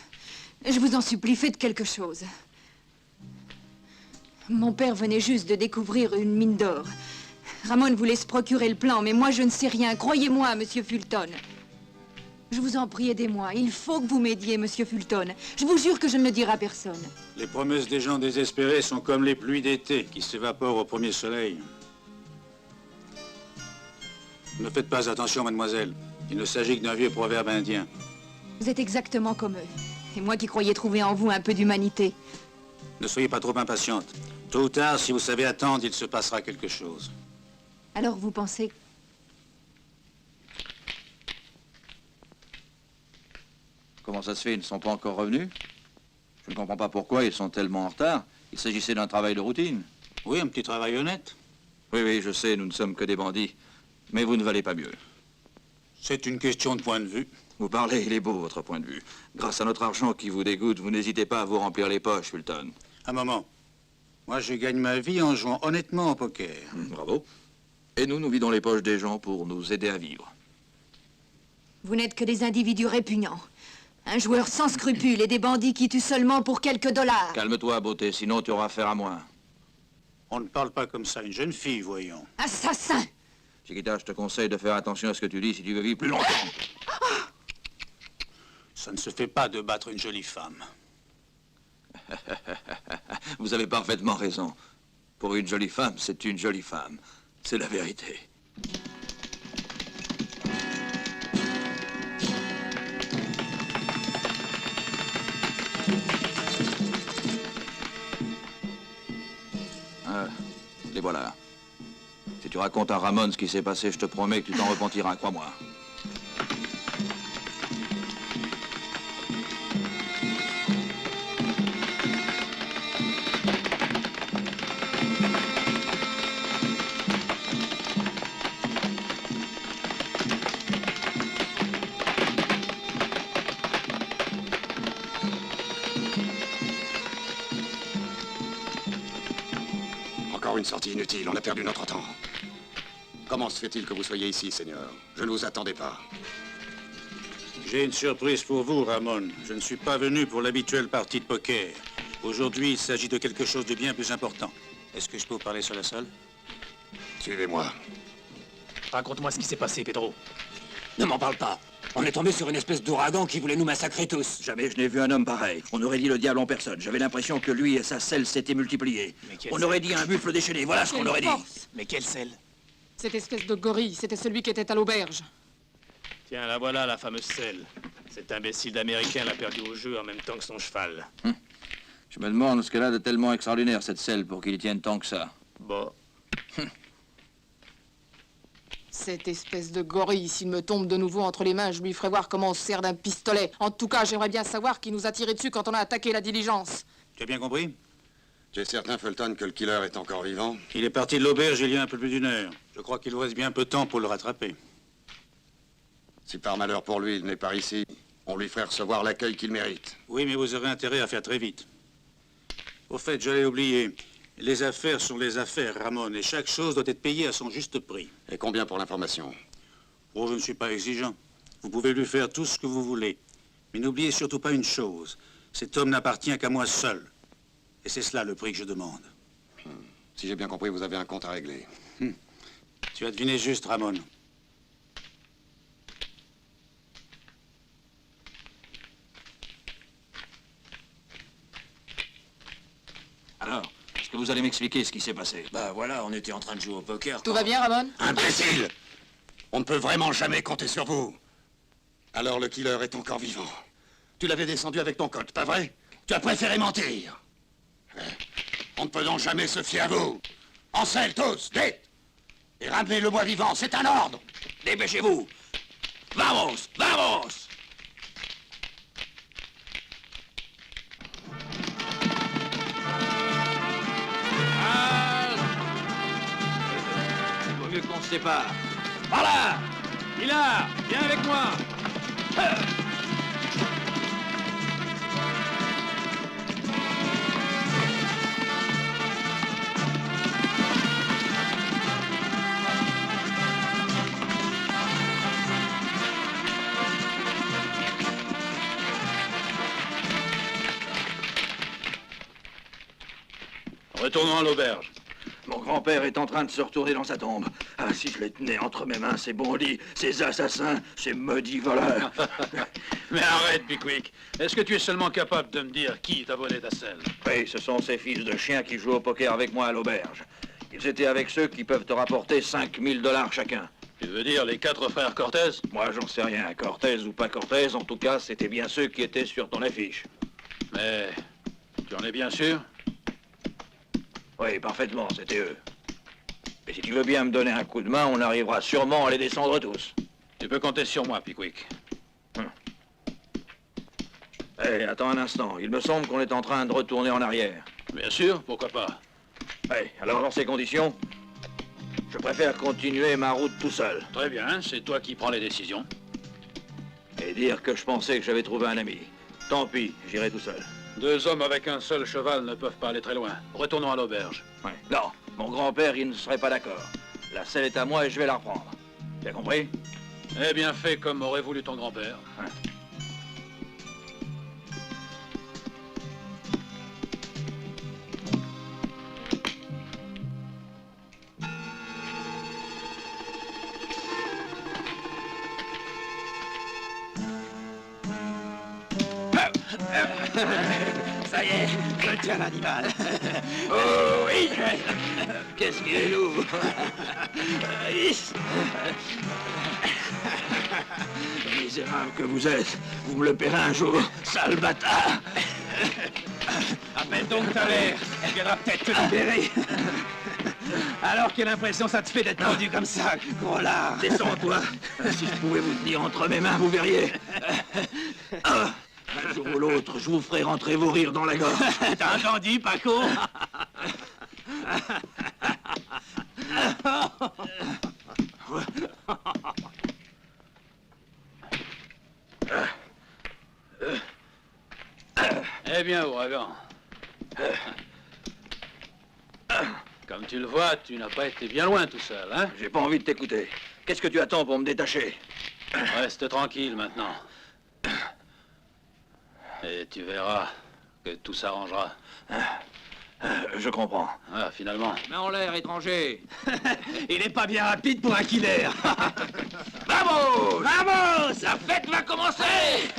Je vous en supplie, faites quelque chose. Mon père venait juste de découvrir une mine d'or. Ramon voulait se procurer le plan, mais moi je ne sais rien. Croyez-moi, monsieur Fulton. Je vous en prie, aidez-moi. Il faut que vous m'aidiez, monsieur Fulton. Je vous jure que je ne le dirai à personne. Les promesses des gens désespérés sont comme les pluies d'été qui s'évaporent au premier soleil. Ne faites pas attention, mademoiselle. Il ne s'agit que d'un vieux proverbe indien. Vous êtes exactement comme eux. Et moi qui croyais trouver en vous un peu d'humanité. Ne soyez pas trop impatiente. Tôt ou tard, si vous savez attendre, il se passera quelque chose. Alors vous pensez... Comment ça se fait? Ils ne sont pas encore revenus? Je ne comprends pas pourquoi ils sont tellement en retard. Il s'agissait d'un travail de routine. Oui, un petit travail honnête. Oui, je sais, nous ne sommes que des bandits. Mais vous ne valez pas mieux. C'est une question de point de vue. Vous parlez, il est beau, votre point de vue. Grâce à notre argent qui vous dégoûte, vous n'hésitez pas à vous remplir les poches, Fulton. Un moment. Moi, je gagne ma vie en jouant honnêtement au poker. Bravo. Et nous vidons les poches des gens pour nous aider à vivre. Vous n'êtes que des individus répugnants. Un joueur sans scrupules et des bandits qui tuent seulement pour quelques dollars. Calme-toi, beauté, sinon tu auras affaire à moi. On ne parle pas comme ça à une jeune fille, voyons. Assassin! Chiquita, je te conseille de faire attention à ce que tu dis si tu veux vivre plus longtemps. Ça ne se fait pas de battre une jolie femme. Vous avez parfaitement raison. Pour une jolie femme, c'est une jolie femme. C'est la vérité. Les voilà. Si tu racontes à Ramon ce qui s'est passé, je te promets que tu t'en repentiras, crois-moi. Encore une sortie inutile, on a perdu notre temps. Comment se fait-il que vous soyez ici, Seigneur? Je ne vous attendais pas. J'ai une surprise pour vous, Ramon. Je ne suis pas venu pour l'habituelle partie de poker. Aujourd'hui, il s'agit de quelque chose de bien plus important. Est-ce que je peux vous parler sur la salle? Suivez-moi. Raconte-moi ce qui s'est passé, Pedro. Ne m'en parle pas. On est tombé sur une espèce d'ouragan qui voulait nous massacrer tous. Jamais je n'ai vu un homme pareil. On aurait dit le diable en personne. J'avais l'impression que lui et sa selle s'étaient multipliés. On aurait dit un buffle déchaîné. Voilà ce qu'on aurait dit. Mais quelle selle? Cette espèce de gorille, c'était celui qui était à l'auberge. Tiens, la voilà, la fameuse selle. Cet imbécile d'Américain l'a perdu au jeu en même temps que son cheval. Je me demande ce qu'elle a de tellement extraordinaire, cette selle, pour qu'il y tienne tant que ça. Bon. Cette espèce de gorille, s'il me tombe de nouveau entre les mains, je lui ferai voir comment on se sert d'un pistolet. En tout cas, j'aimerais bien savoir qui nous a tiré dessus quand on a attaqué la diligence. Tu as bien compris? Tu es certain, Fulton, que le killer est encore vivant? Il est parti de l'auberge il y a un peu plus d'une heure. Je crois qu'il vous reste bien peu de temps pour le rattraper. Si par malheur pour lui, il n'est pas ici, on lui ferait recevoir l'accueil qu'il mérite. Oui, mais vous aurez intérêt à faire très vite. Au fait, j'allais oublier. Les affaires sont les affaires, Ramon, et chaque chose doit être payée à son juste prix. Et combien pour l'information? Oh, je ne suis pas exigeant. Vous pouvez lui faire tout ce que vous voulez. Mais n'oubliez surtout pas une chose. Cet homme n'appartient qu'à moi seul. Et c'est cela le prix que je demande. Si j'ai bien compris, vous avez un compte à régler. Tu as deviné juste, Ramon. Alors, est-ce que vous allez m'expliquer ce qui s'est passé? Bah voilà, on était en train de jouer au poker. Tout va bien, Ramon? Imbécile! On ne peut vraiment jamais compter sur vous. Alors le killer est encore vivant. Tu l'avais descendu avec ton code, pas vrai? Tu as préféré mentir. On ne peut donc jamais se fier à vous. En selle tous, vite! Et ramenez-le-moi vivant, c'est un ordre! Dépêchez-vous! Vamos! Vamos! Il vaut mieux qu'on se sépare. Voilà! Millard, viens avec moi. Retournons à l'auberge. Mon grand-père est en train de se retourner dans sa tombe. Ah, si je les tenais entre mes mains, ces bandits, ces assassins, ces maudits voleurs. Mais arrête, Pickwick. Est-ce que tu es seulement capable de me dire qui t'a volé ta selle? Oui, ce sont ces fils de chiens qui jouent au poker avec moi à l'auberge. Ils étaient avec ceux qui peuvent te rapporter 5000 $ chacun. Tu veux dire les 4 frères Cortez? Moi, j'en sais rien. Cortez ou pas Cortez, en tout cas, c'était bien ceux qui étaient sur ton affiche. Mais tu en es bien sûr? Oui, parfaitement, c'était eux. Mais si tu veux bien me donner un coup de main, on arrivera sûrement à les descendre tous. Tu peux compter sur moi, Pickwick. Hé, attends un instant. Il me semble qu'on est en train de retourner en arrière. Bien sûr, pourquoi pas. Alors dans ces conditions, je préfère continuer ma route tout seul. Très bien, c'est toi qui prends les décisions. Et dire que je pensais que j'avais trouvé un ami. Tant pis, j'irai tout seul. 2 hommes avec un seul cheval ne peuvent pas aller très loin. Retournons à l'auberge. Non, mon grand-père, il ne serait pas d'accord. La selle est à moi et je vais la reprendre. Tu as compris? Eh bien fait comme aurait voulu ton grand-père. Ça y est, je tiens l'animal. Oh oui. Qu'est-ce qu'il est lourd. Misérable que vous êtes, vous me le paierez un jour, sale bâtard. Appelle donc ta mère, elle viendra peut-être te libérer. Alors quelle impression ça te fait d'être pendu comme ça, gros lard. Descends, toi. Si je pouvais vous tenir entre mes mains, vous verriez. Un jour ou l'autre, je vous ferai rentrer vos rires dans la gorge. T'as entendu, Paco? Eh bien, ouragan. Comme tu le vois, tu n'as pas été bien loin tout seul, hein? J'ai pas envie de t'écouter. Qu'est-ce que tu attends pour me détacher? Reste tranquille maintenant. Et tu verras que tout s'arrangera. Je comprends. Ah, finalement. Mais en l'air, étranger. Il n'est pas bien rapide pour un killer. Vamos! Vamos! La fête va commencer.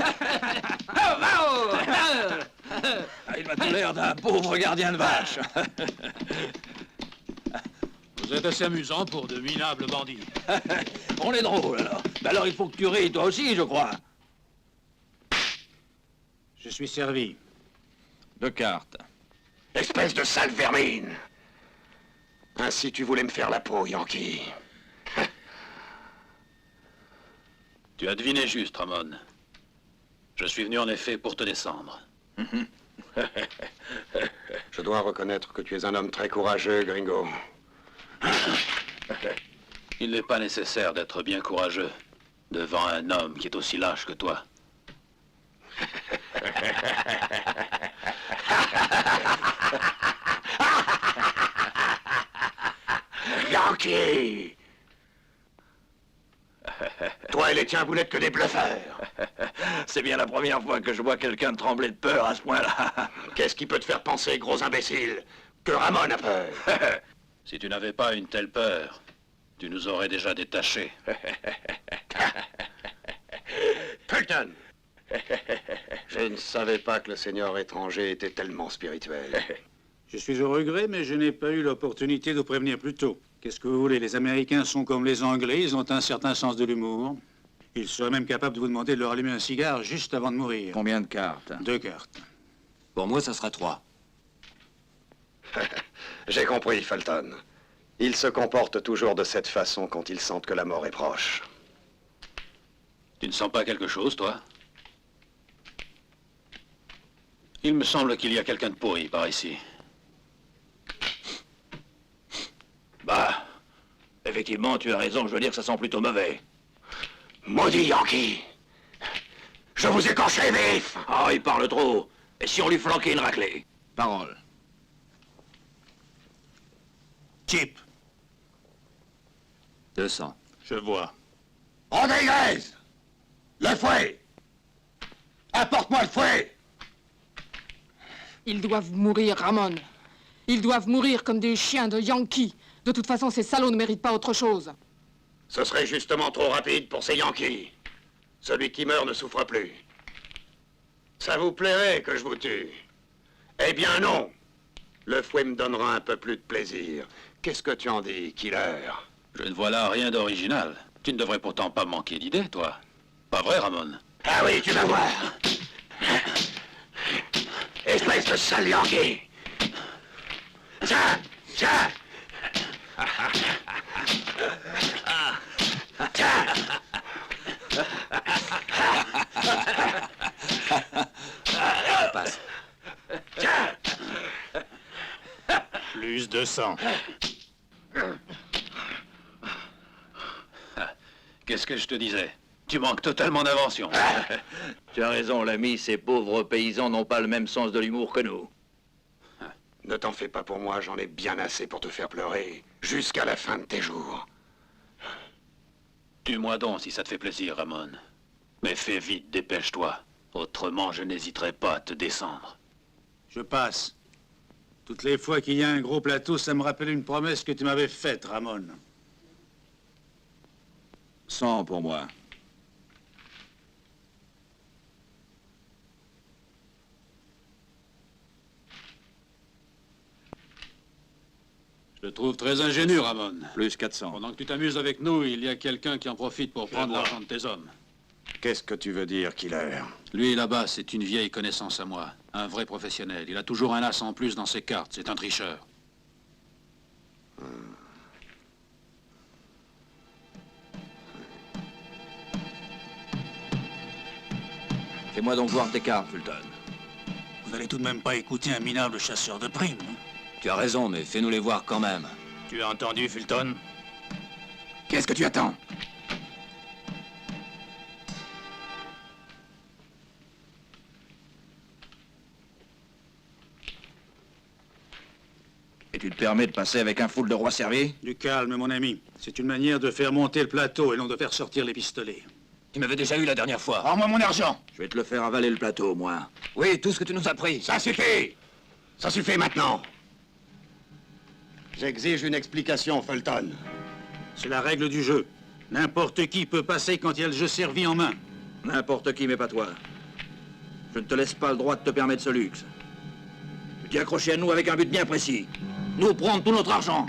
Vamos! Il m'a tout l'air d'un pauvre gardien de vache. Vous êtes assez amusant pour de minables bandits. On est drôle, alors. Alors, il faut que tu ris, toi aussi, je crois. Je suis servi. 2 cartes. Espèce de sale vermine! Ainsi tu voulais me faire la peau, Yankee. Tu as deviné juste, Ramon. Je suis venu en effet pour te descendre. Je dois reconnaître que tu es un homme très courageux, Gringo. Il n'est pas nécessaire d'être bien courageux devant un homme qui est aussi lâche que toi. Yankee! Toi et les tiens, vous n'êtes que des bluffeurs. C'est bien la première fois que je vois quelqu'un trembler de peur à ce point-là. Qu'est-ce qui peut te faire penser, gros imbécile, que Ramon a peur? Si tu n'avais pas une telle peur, tu nous aurais déjà détachés. Fulton! Je ne savais pas que le seigneur étranger était tellement spirituel. Je suis au regret, mais je n'ai pas eu l'opportunité de vous prévenir plus tôt. Qu'est-ce que vous voulez? Les Américains sont comme les Anglais, ils ont un certain sens de l'humour. Ils seraient même capables de vous demander de leur allumer un cigare juste avant de mourir. Combien de cartes? 2 cartes. Pour moi, ça sera 3. J'ai compris, Fulton. Ils se comportent toujours de cette façon quand ils sentent que la mort est proche. Tu ne sens pas quelque chose, toi? Il me semble qu'il y a quelqu'un de pourri par ici. Bah, effectivement, tu as raison, je veux dire que ça sent plutôt mauvais. Maudit Yankee! Je vous écorcherai vif! Oh, il parle trop. Et si on lui flanquait une raclée? Parole. Chip. 200. Je vois. Rodriguez! Le fouet! Apporte-moi le fouet! Ils doivent mourir, Ramon. Ils doivent mourir comme des chiens de Yankees. De toute façon, ces salauds ne méritent pas autre chose. Ce serait justement trop rapide pour ces Yankees. Celui qui meurt ne souffre plus. Ça vous plairait que je vous tue? Eh bien non! Le fouet me donnera un peu plus de plaisir. Qu'est-ce que tu en dis, Killer? Je ne vois là rien d'original. Tu ne devrais pourtant pas manquer d'idées, toi. Pas vrai, Ramon? Ah oui, tu vas voir. Espèce de sale Yankee. Tiens, tiens. Tiens. Passe. Tiens. Plus de sang. Qu'est-ce que je te disais? Tu manques totalement d'invention. Tu as raison, l'ami, ces pauvres paysans n'ont pas le même sens de l'humour que nous. Ne t'en fais pas pour moi, j'en ai bien assez pour te faire pleurer. Jusqu'à la fin de tes jours. Tue-moi donc si ça te fait plaisir, Ramon. Mais fais vite, dépêche-toi. Autrement, je n'hésiterai pas à te descendre. Je passe. Toutes les fois qu'il y a un gros plateau, ça me rappelle une promesse que tu m'avais faite, Ramon. 100 pour moi. Je te trouve très ingénieux, Ramon. Plus 400. Pendant que tu t'amuses avec nous, il y a quelqu'un qui en profite pour prendre l'argent de tes hommes. Qu'est-ce que tu veux dire, Killer? Lui, là-bas, c'est une vieille connaissance à moi. Un vrai professionnel. Il a toujours un as en plus dans ses cartes. C'est un tricheur. Fais-moi donc voir tes cartes, Fulton. Vous n'allez tout de même pas écouter un minable chasseur de primes, hein? Tu as raison, mais fais-nous les voir quand même. Tu as entendu, Fulton? Qu'est-ce que tu attends? Et tu te permets de passer avec un foule de rois servis? Du calme, mon ami. C'est une manière de faire monter le plateau et non de faire sortir les pistolets. Tu m'avais déjà eu la dernière fois. Rends-moi mon argent. Je vais te le faire avaler le plateau, moi. Oui, tout ce que tu nous as pris. Ça suffit! Ça suffit maintenant! J'exige une explication, Fulton. C'est la règle du jeu. N'importe qui peut passer quand il y a le jeu servi en main. N'importe qui, mais pas toi. Je ne te laisse pas le droit de te permettre ce luxe. Tu t'es accroché à nous avec un but bien précis. Nous prendre tout notre argent.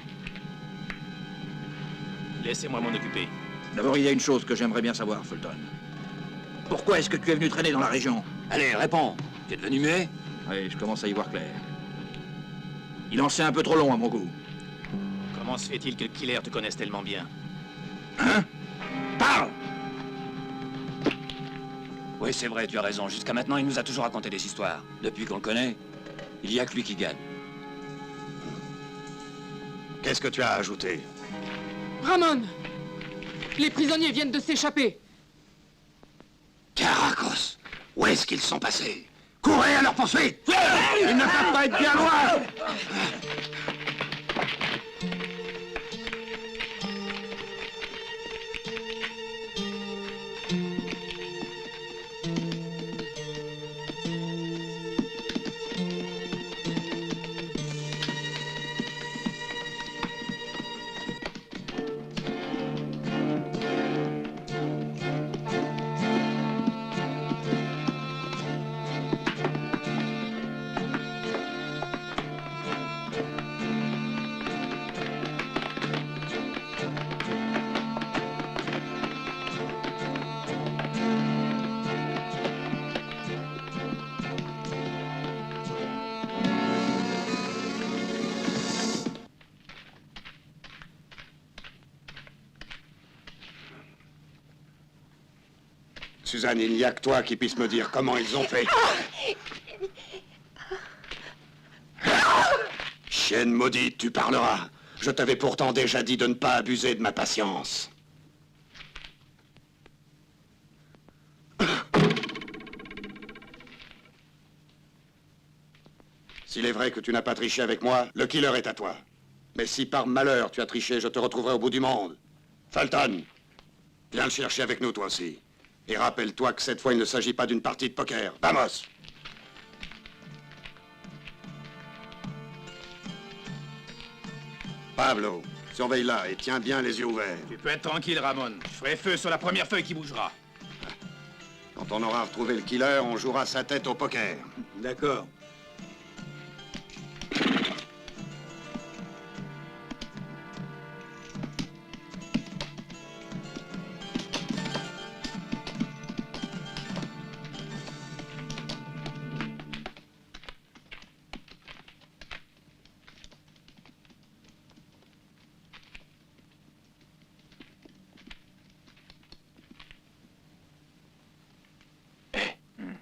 Laissez-moi m'en occuper. D'abord, il y a une chose que j'aimerais bien savoir, Fulton. Pourquoi est-ce que tu es venu traîner dans la région? Allez, réponds. Tu es devenu muet? Oui, je commence à y voir clair. Il en sait un peu trop long, à mon goût. Comment se fait-il que Killer te connaisse tellement bien? Hein? Parle! Oui, c'est vrai, tu as raison. Jusqu'à maintenant, il nous a toujours raconté des histoires. Depuis qu'on le connaît, il n'y a que lui qui gagne. Qu'est-ce que tu as ajouté? Ramon! Les prisonniers viennent de s'échapper. Caracos! Où est-ce qu'ils sont passés? Courez à leur poursuite! Ils ne peuvent pas être bien loin! Suzanne, il n'y a que toi qui puisse me dire comment ils ont fait. Chienne maudite, tu parleras. Je t'avais pourtant déjà dit de ne pas abuser de ma patience. S'il est vrai que tu n'as pas triché avec moi, le killer est à toi. Mais si par malheur tu as triché, je te retrouverai au bout du monde. Fulton, viens le chercher avec nous, toi aussi. Et rappelle-toi que cette fois, il ne s'agit pas d'une partie de poker. Vamos! Pablo, surveille-la et tiens bien les yeux ouverts. Tu peux être tranquille, Ramon. Je ferai feu sur la première feuille qui bougera. Quand on aura retrouvé le killer, on jouera sa tête au poker. D'accord.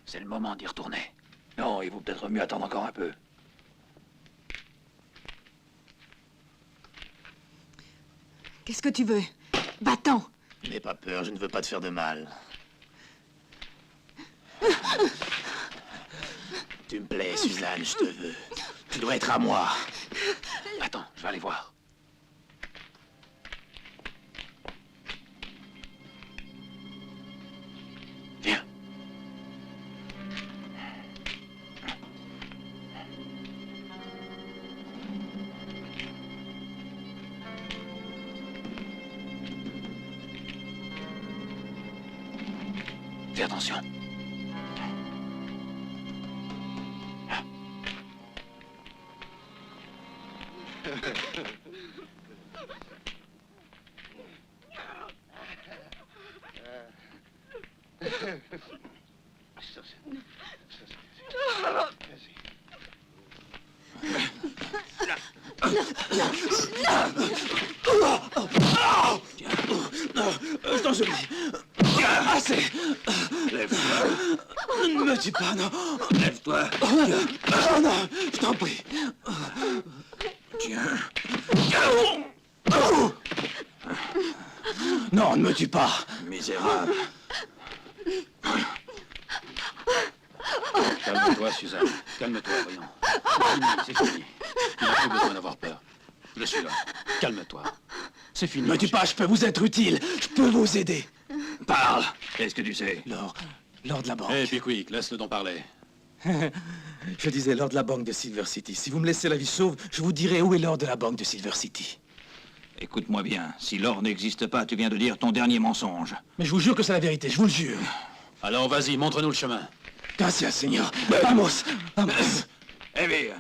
C'est le moment d'y retourner. Non, il vaut peut-être mieux attendre encore un peu. Qu'est-ce que tu veux? Va-t'en! N'aie pas peur, je ne veux pas te faire de mal. Tu me plais, Suzanne, je te veux. Tu dois être à moi. Attends, je vais aller voir. Viens. Fais attention. Je t'en supplie. Assez. Lève-toi. Ne me tue pas, non. Lève-toi. Oh non, je t'en prie. Tiens. Non, ne me tue pas. Misérable. Calme-toi, Suzanne. Calme-toi, voyons. C'est fini. Tu n'as plus besoin d'avoir peur. Je suis là. Calme-toi. C'est fini. Ne me tue pas, je peux vous être utile. Je peux vous aider. Parle. Qu'est-ce que tu sais? Lord de la banque. Hé, Pickwick, laisse-le donc parler. Je disais Lord de la banque de Silver City. Si vous me laissez la vie sauve, je vous dirai où est Lord de la banque de Silver City. Écoute-moi bien. Si l'or n'existe pas, tu viens de dire ton dernier mensonge. Mais je vous jure que c'est la vérité, je vous le jure. Alors vas-y, montre-nous le chemin. Gracias, Seigneur. Vamos, vamos. Evie.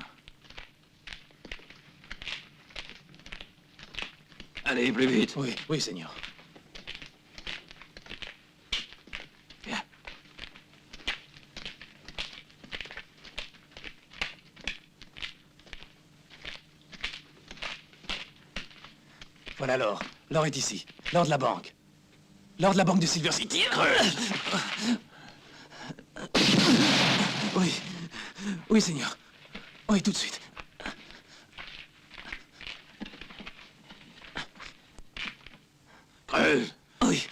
Allez, plus vite. Oui, oui, Seigneur. Viens. Voilà l'or. L'or est ici. L'or de la banque. L'or de la banque de Silver City. Oui. Oui, Seigneur. Oui, tout de suite. Creuse. Oui.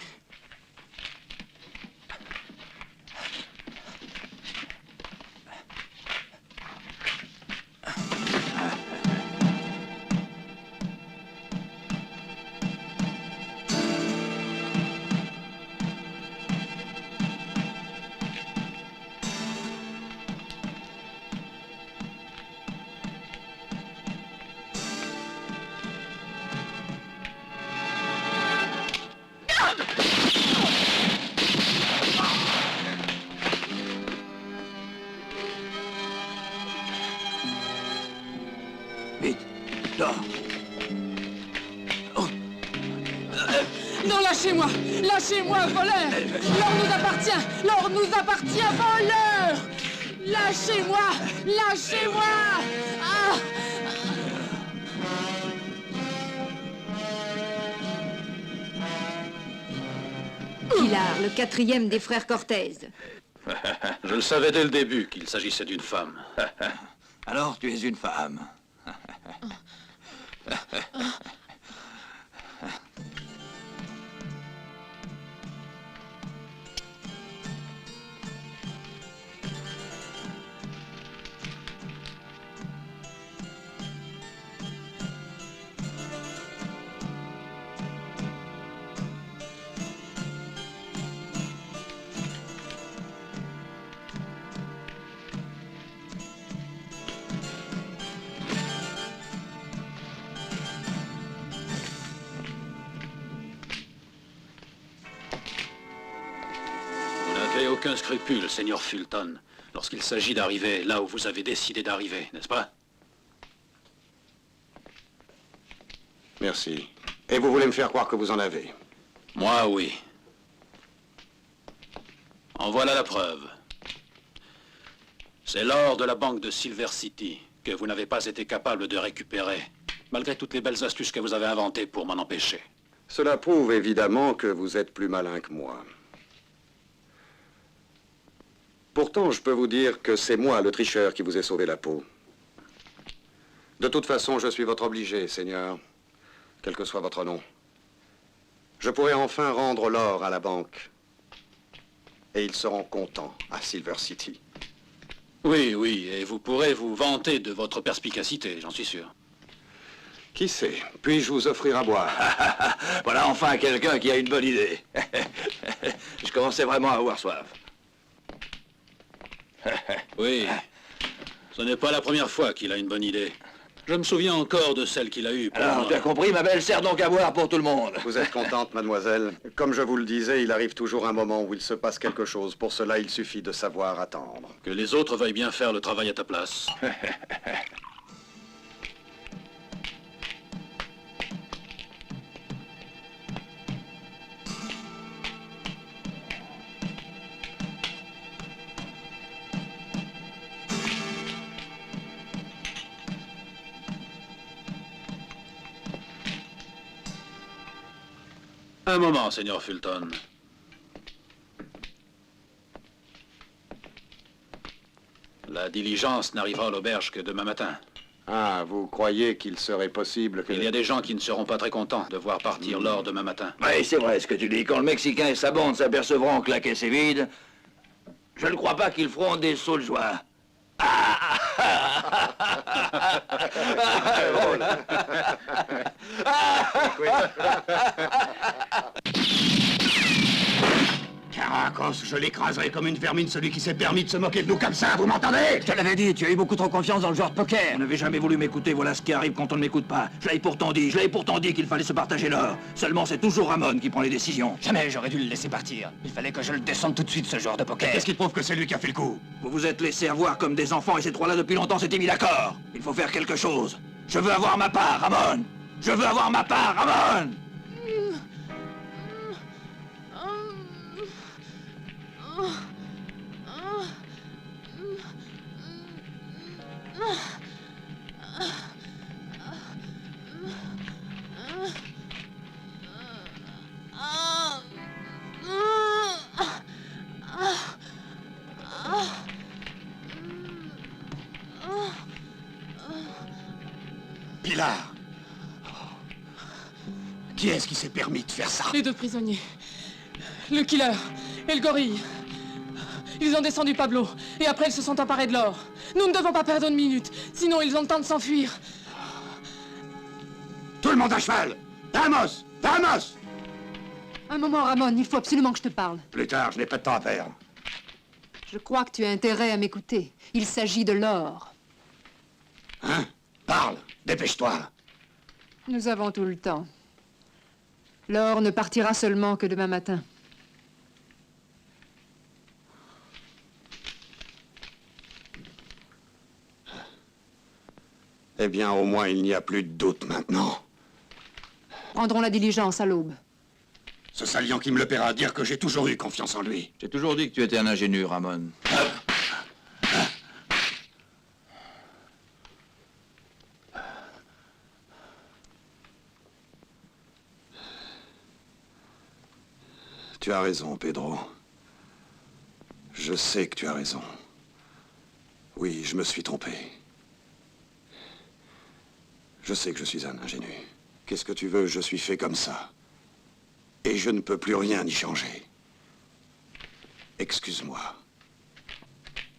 Vite. Dors. Non, lâchez-moi. Lâchez-moi, voleur. L'or nous appartient. L'or nous appartient, voleur. Lâchez-moi. Lâchez-moi. Ah. Pilar, le quatrième des frères Cortez. Je le savais dès le début qu'il s'agissait d'une femme. Alors, tu es une femme. aucun scrupule, Seigneur Fulton, lorsqu'il s'agit d'arriver là où vous avez décidé d'arriver, n'est-ce pas? Merci. Et vous voulez me faire croire que vous en avez? Moi, oui. En voilà la preuve. C'est l'or de la banque de Silver City que vous n'avez pas été capable de récupérer, malgré toutes les belles astuces que vous avez inventées pour m'en empêcher. Cela prouve évidemment que vous êtes plus malin que moi. Pourtant, je peux vous dire que c'est moi, le tricheur, qui vous ai sauvé la peau. De toute façon, je suis votre obligé, Seigneur, quel que soit votre nom. Je pourrai enfin rendre l'or à la banque. Et ils seront contents à Silver City. Oui, oui, et vous pourrez vous vanter de votre perspicacité, j'en suis sûr. Qui sait? Puis-je vous offrir à boire? Voilà enfin quelqu'un qui a une bonne idée. Je commençais vraiment à avoir soif. Oui, ce n'est pas la première fois qu'il a une bonne idée. Je me souviens encore de celle qu'il a eue pour Alors, moi. tu as compris, ma belle, sers donc à boire pour tout le monde. Vous êtes contente, mademoiselle? Comme je vous le disais, il arrive toujours un moment où il se passe quelque chose. Pour cela, il suffit de savoir attendre. Que les autres veuillent bien faire le travail à ta place. Un moment, Seigneur Fulton. La diligence n'arrivera à l'auberge que demain matin. Ah, vous croyez qu'il serait possible que... Il y a des gens qui ne seront pas très contents de voir partir l'or demain matin. Oui, c'est vrai ce que tu dis. Quand le Mexicain et sa bande s'apercevront que la caisse est vide, je ne crois pas qu'ils feront des sauts de joie. Caracos, je l'écraserai comme une vermine celui qui s'est permis de se moquer de nous comme ça, vous m'entendez? Je te l'avais dit, tu as eu beaucoup trop confiance dans le joueur de poker. On n'avait jamais voulu m'écouter, voilà ce qui arrive quand on ne m'écoute pas. Je l'avais pourtant dit qu'il fallait se partager l'or. Seulement, c'est toujours Ramon qui prend les décisions. Jamais j'aurais dû le laisser partir. Il fallait que je le descende tout de suite, ce joueur de poker. Qu'est-ce qui prouve que c'est lui qui a fait le coup? Vous vous êtes laissé avoir comme des enfants et ces trois-là depuis longtemps s'étaient mis d'accord. Il faut faire quelque chose. Je veux avoir ma part, Ramon. Je veux avoir ma part, Ramon. Pilar! Qui est-ce qui s'est permis de faire ça? Les deux prisonniers. Le killer et le gorille. Ils ont descendu Pablo, et après ils se sont emparés de l'or. Nous ne devons pas perdre une minute, sinon ils ont le temps de s'enfuir. Tout le monde à cheval! Vamos! Vamos! Un moment, Ramon, il faut absolument que je te parle. Plus tard, je n'ai pas de temps à perdre. Je crois que tu as intérêt à m'écouter. Il s'agit de l'or. Hein? Parle! Dépêche-toi! Nous avons tout le temps. L'or ne partira seulement que demain matin. Eh bien, au moins, il n'y a plus de doute maintenant. Prendrons la diligence à l'aube. Ce salion qui me le paiera dire que j'ai toujours eu confiance en lui. J'ai toujours dit que tu étais un ingénu, Ramon. Tu as raison, Pedro. Je sais que tu as raison. Oui, je me suis trompé. Je sais que je suis un ingénu. Qu'est-ce que tu veux? Je suis fait comme ça. Et je ne peux plus rien y changer. Excuse-moi.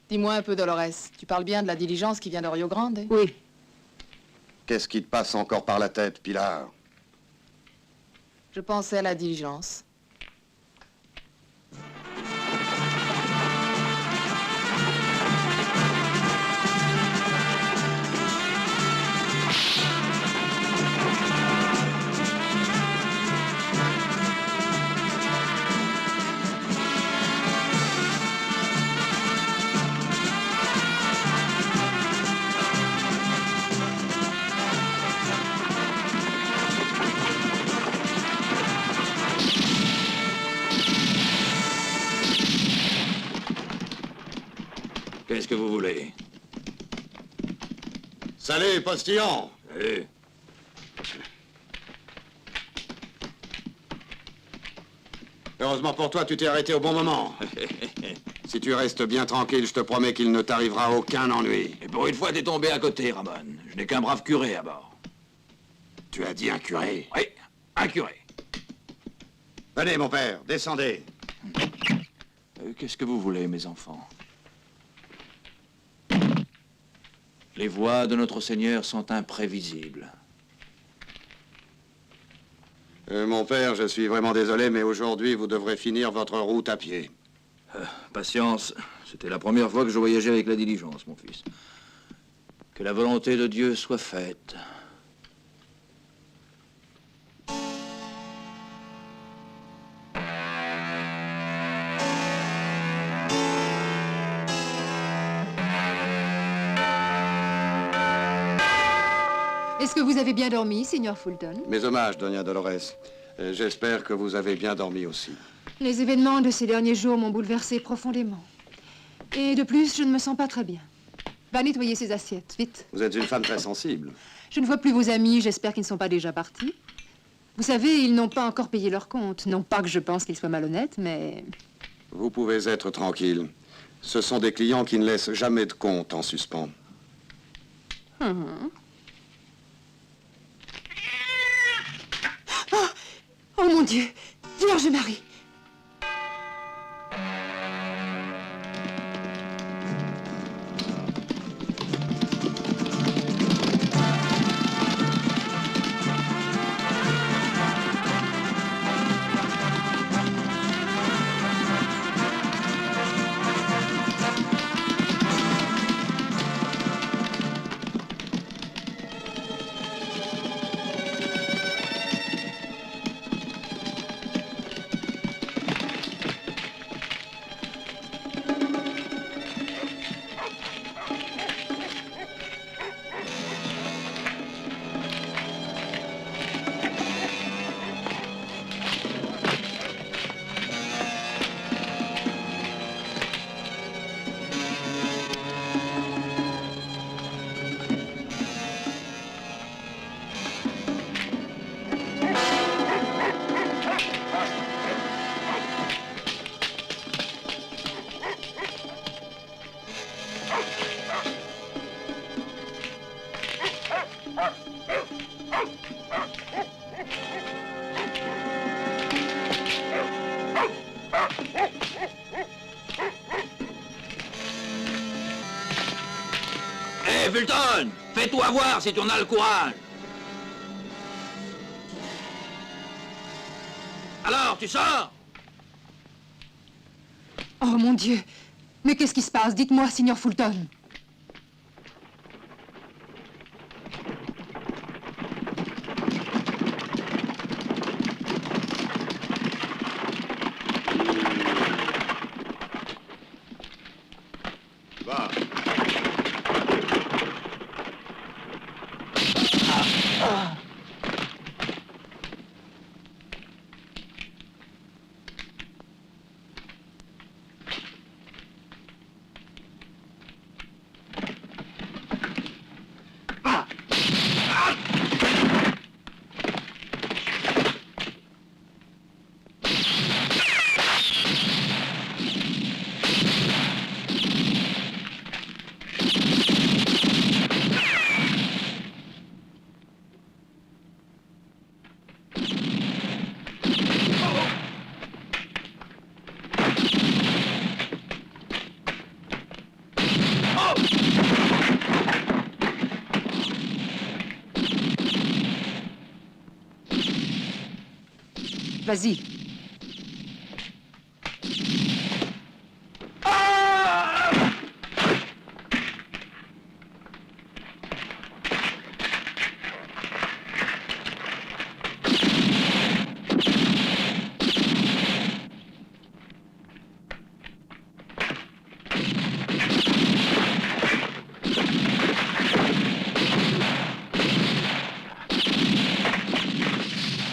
Dis-moi un peu, Dolores. Tu parles bien de la diligence qui vient de Rio Grande? Oui. Qu'est-ce qui te passe encore par la tête, Pilar? Je pensais à la diligence. que vous voulez? Salut, postillon. Salut. Heureusement pour toi, tu t'es arrêté au bon moment. Si tu restes bien tranquille, je te promets qu'il ne t'arrivera aucun ennui. Et pour une fois, t'es tombé à côté, Ramon. Je n'ai qu'un brave curé à bord. Tu as dit un curé? Oui, un curé. Venez, mon père, descendez. Qu'est-ce que vous voulez, mes enfants? Les voies de notre Seigneur sont imprévisibles. Mon père, je suis vraiment désolé, mais aujourd'hui, vous devrez finir votre route à pied. Patience, c'était la première fois que je voyageais avec la diligence, mon fils. Que la volonté de Dieu soit faite. Est-ce que vous avez bien dormi, Signor Fulton? Mes hommages, Doña Dolores. J'espère que vous avez bien dormi aussi. Les événements de ces derniers jours m'ont bouleversée profondément. Et de plus, je ne me sens pas très bien. Va nettoyer ces assiettes, vite. Vous êtes une femme très sensible. Je ne vois plus vos amis, j'espère qu'ils ne sont pas déjà partis. Vous savez, ils n'ont pas encore payé leur compte. Non pas que je pense qu'ils soient malhonnêtes, mais... Vous pouvez être tranquille. Ce sont des clients qui ne laissent jamais de compte en suspens. Oh mon Dieu! Vierge Marie! Hé, Fulton! Fais-toi voir si tu en as le courage! Alors, tu sors? Oh mon Dieu! Mais qu'est-ce qui se passe? Dites-moi, Signor Fulton. Va. Vas-y.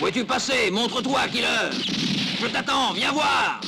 Où es-tu passé? Montre-toi, killer! Je t'attends, viens voir!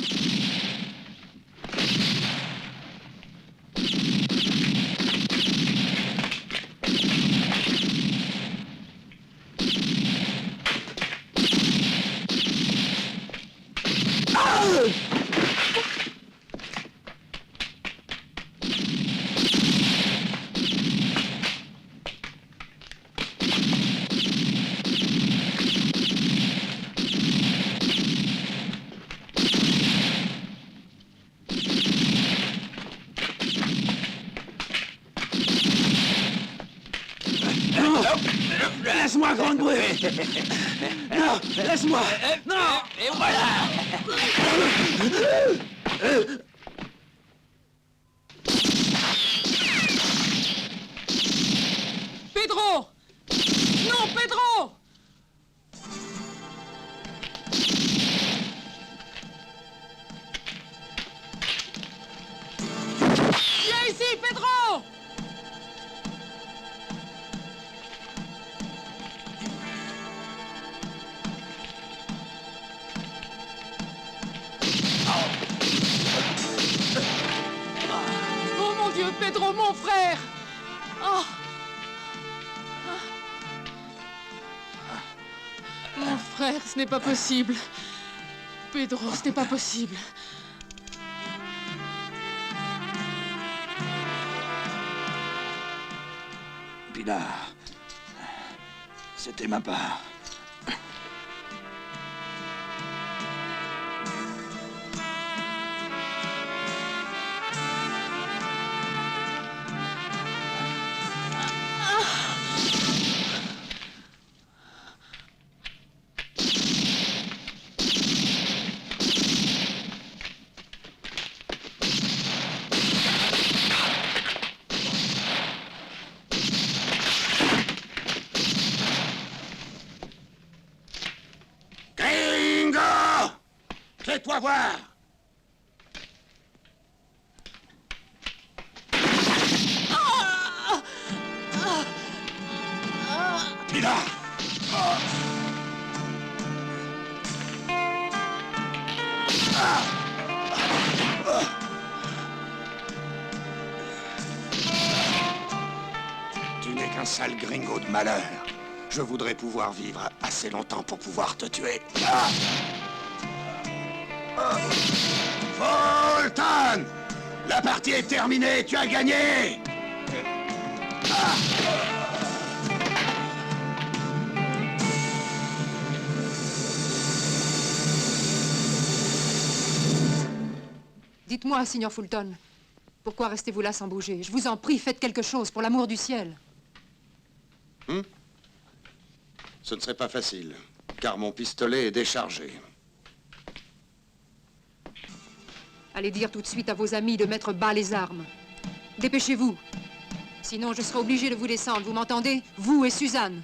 Laisse-moi, grande brute. Non, laisse-moi. Non. Et voilà. Pedro! Non, Pedro! Viens ici, Pedro! Oh mon Dieu, Pedro, mon frère! Oh! Mon frère, ce n'est pas possible. Pedro, ce n'est pas possible. Pilar, c'était ma part. Fais-toi voir! Pilar! Tu n'es qu'un sale gringo de malheur. Je voudrais pouvoir vivre assez longtemps pour pouvoir te tuer. Fulton! La partie est terminée, tu as gagné! Dites-moi, signor Fulton, pourquoi restez-vous là sans bouger? Je vous en prie, faites quelque chose, pour l'amour du ciel. Ce ne serait pas facile, car mon pistolet est déchargé. Allez dire tout de suite à vos amis de mettre bas les armes. Dépêchez-vous. Sinon, je serai obligé de vous descendre, vous m'entendez? Vous et Suzanne.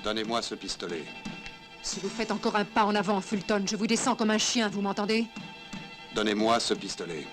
Donnez-moi ce pistolet. Si vous faites encore un pas en avant, Fulton, je vous descends comme un chien, vous m'entendez? Donnez-moi ce pistolet.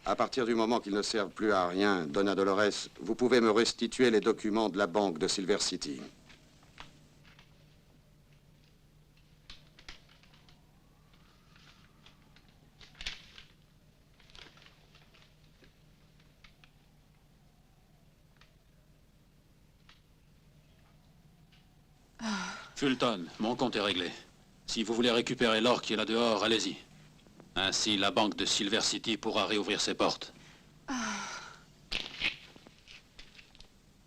À partir du moment qu'ils ne servent plus à rien, Donna Dolores, vous pouvez me restituer les documents de la banque de Silver City. Fulton, mon compte est réglé. Si vous voulez récupérer l'or qui est là dehors, allez-y. Ainsi, la banque de Silver City pourra réouvrir ses portes.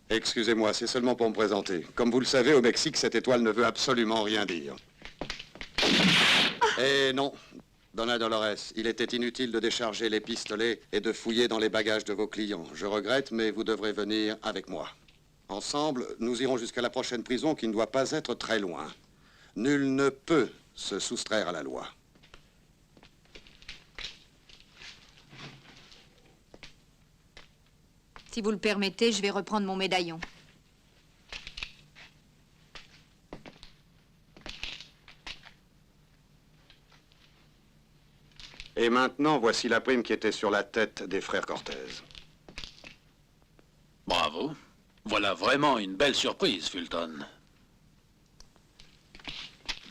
Excusez-moi, c'est seulement pour me présenter. Comme vous le savez, au Mexique, cette étoile ne veut absolument rien dire. Et non, Donna Dolores, il était inutile de décharger les pistolets et de fouiller dans les bagages de vos clients. Je regrette, mais vous devrez venir avec moi. Ensemble, nous irons jusqu'à la prochaine prison qui ne doit pas être très loin. Nul ne peut se soustraire à la loi. Si vous le permettez, je vais reprendre mon médaillon. Et maintenant, voici la prime qui était sur la tête des frères Cortez. Bravo. Voilà vraiment une belle surprise, Fulton.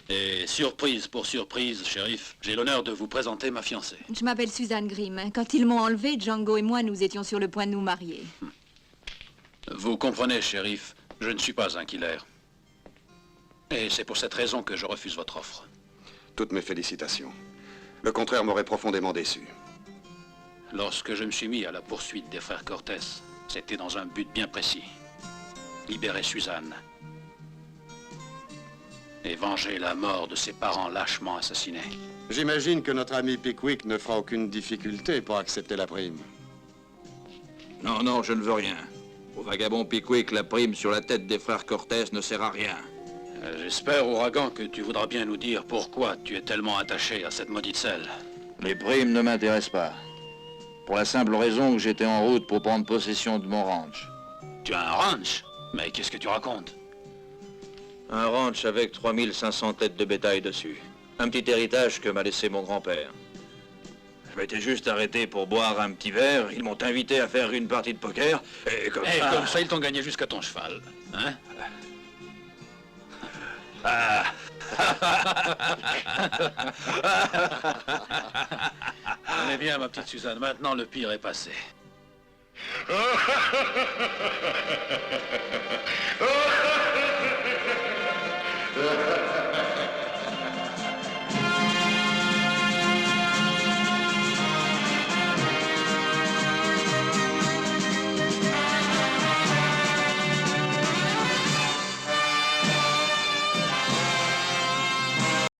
Et surprise pour surprise, shérif, j'ai l'honneur de vous présenter ma fiancée. Je m'appelle Suzanne Grimm. Quand ils m'ont enlevé, Django et moi, nous étions sur le point de nous marier. Vous comprenez, shérif, je ne suis pas un killer. Et c'est pour cette raison que je refuse votre offre. Toutes mes félicitations. Le contraire m'aurait profondément déçu. Lorsque je me suis mis à la poursuite des frères Cortés, c'était dans un but bien précis. Libérer Suzanne. Et venger la mort de ses parents lâchement assassinés. J'imagine que notre ami Pickwick ne fera aucune difficulté pour accepter la prime. Non, non, je ne veux rien. Au vagabond Pickwick, la prime sur la tête des frères Cortez ne sert à rien. J'espère, Ouragan, que tu voudras bien nous dire pourquoi tu es tellement attaché à cette maudite selle. Les primes ne m'intéressent pas. Pour la simple raison que j'étais en route pour prendre possession de mon ranch. Tu as un ranch? Mais qu'est-ce que tu racontes? Un ranch avec 3500 têtes de bétail dessus. Un petit héritage que m'a laissé mon grand-père. Je m'étais juste arrêté pour boire un petit verre. Ils m'ont invité à faire une partie de poker. Et comme ça... comme ça, ils t'ont gagné jusqu'à ton cheval. Hein? On est bien, ma petite Suzanne. Maintenant, le pire est passé.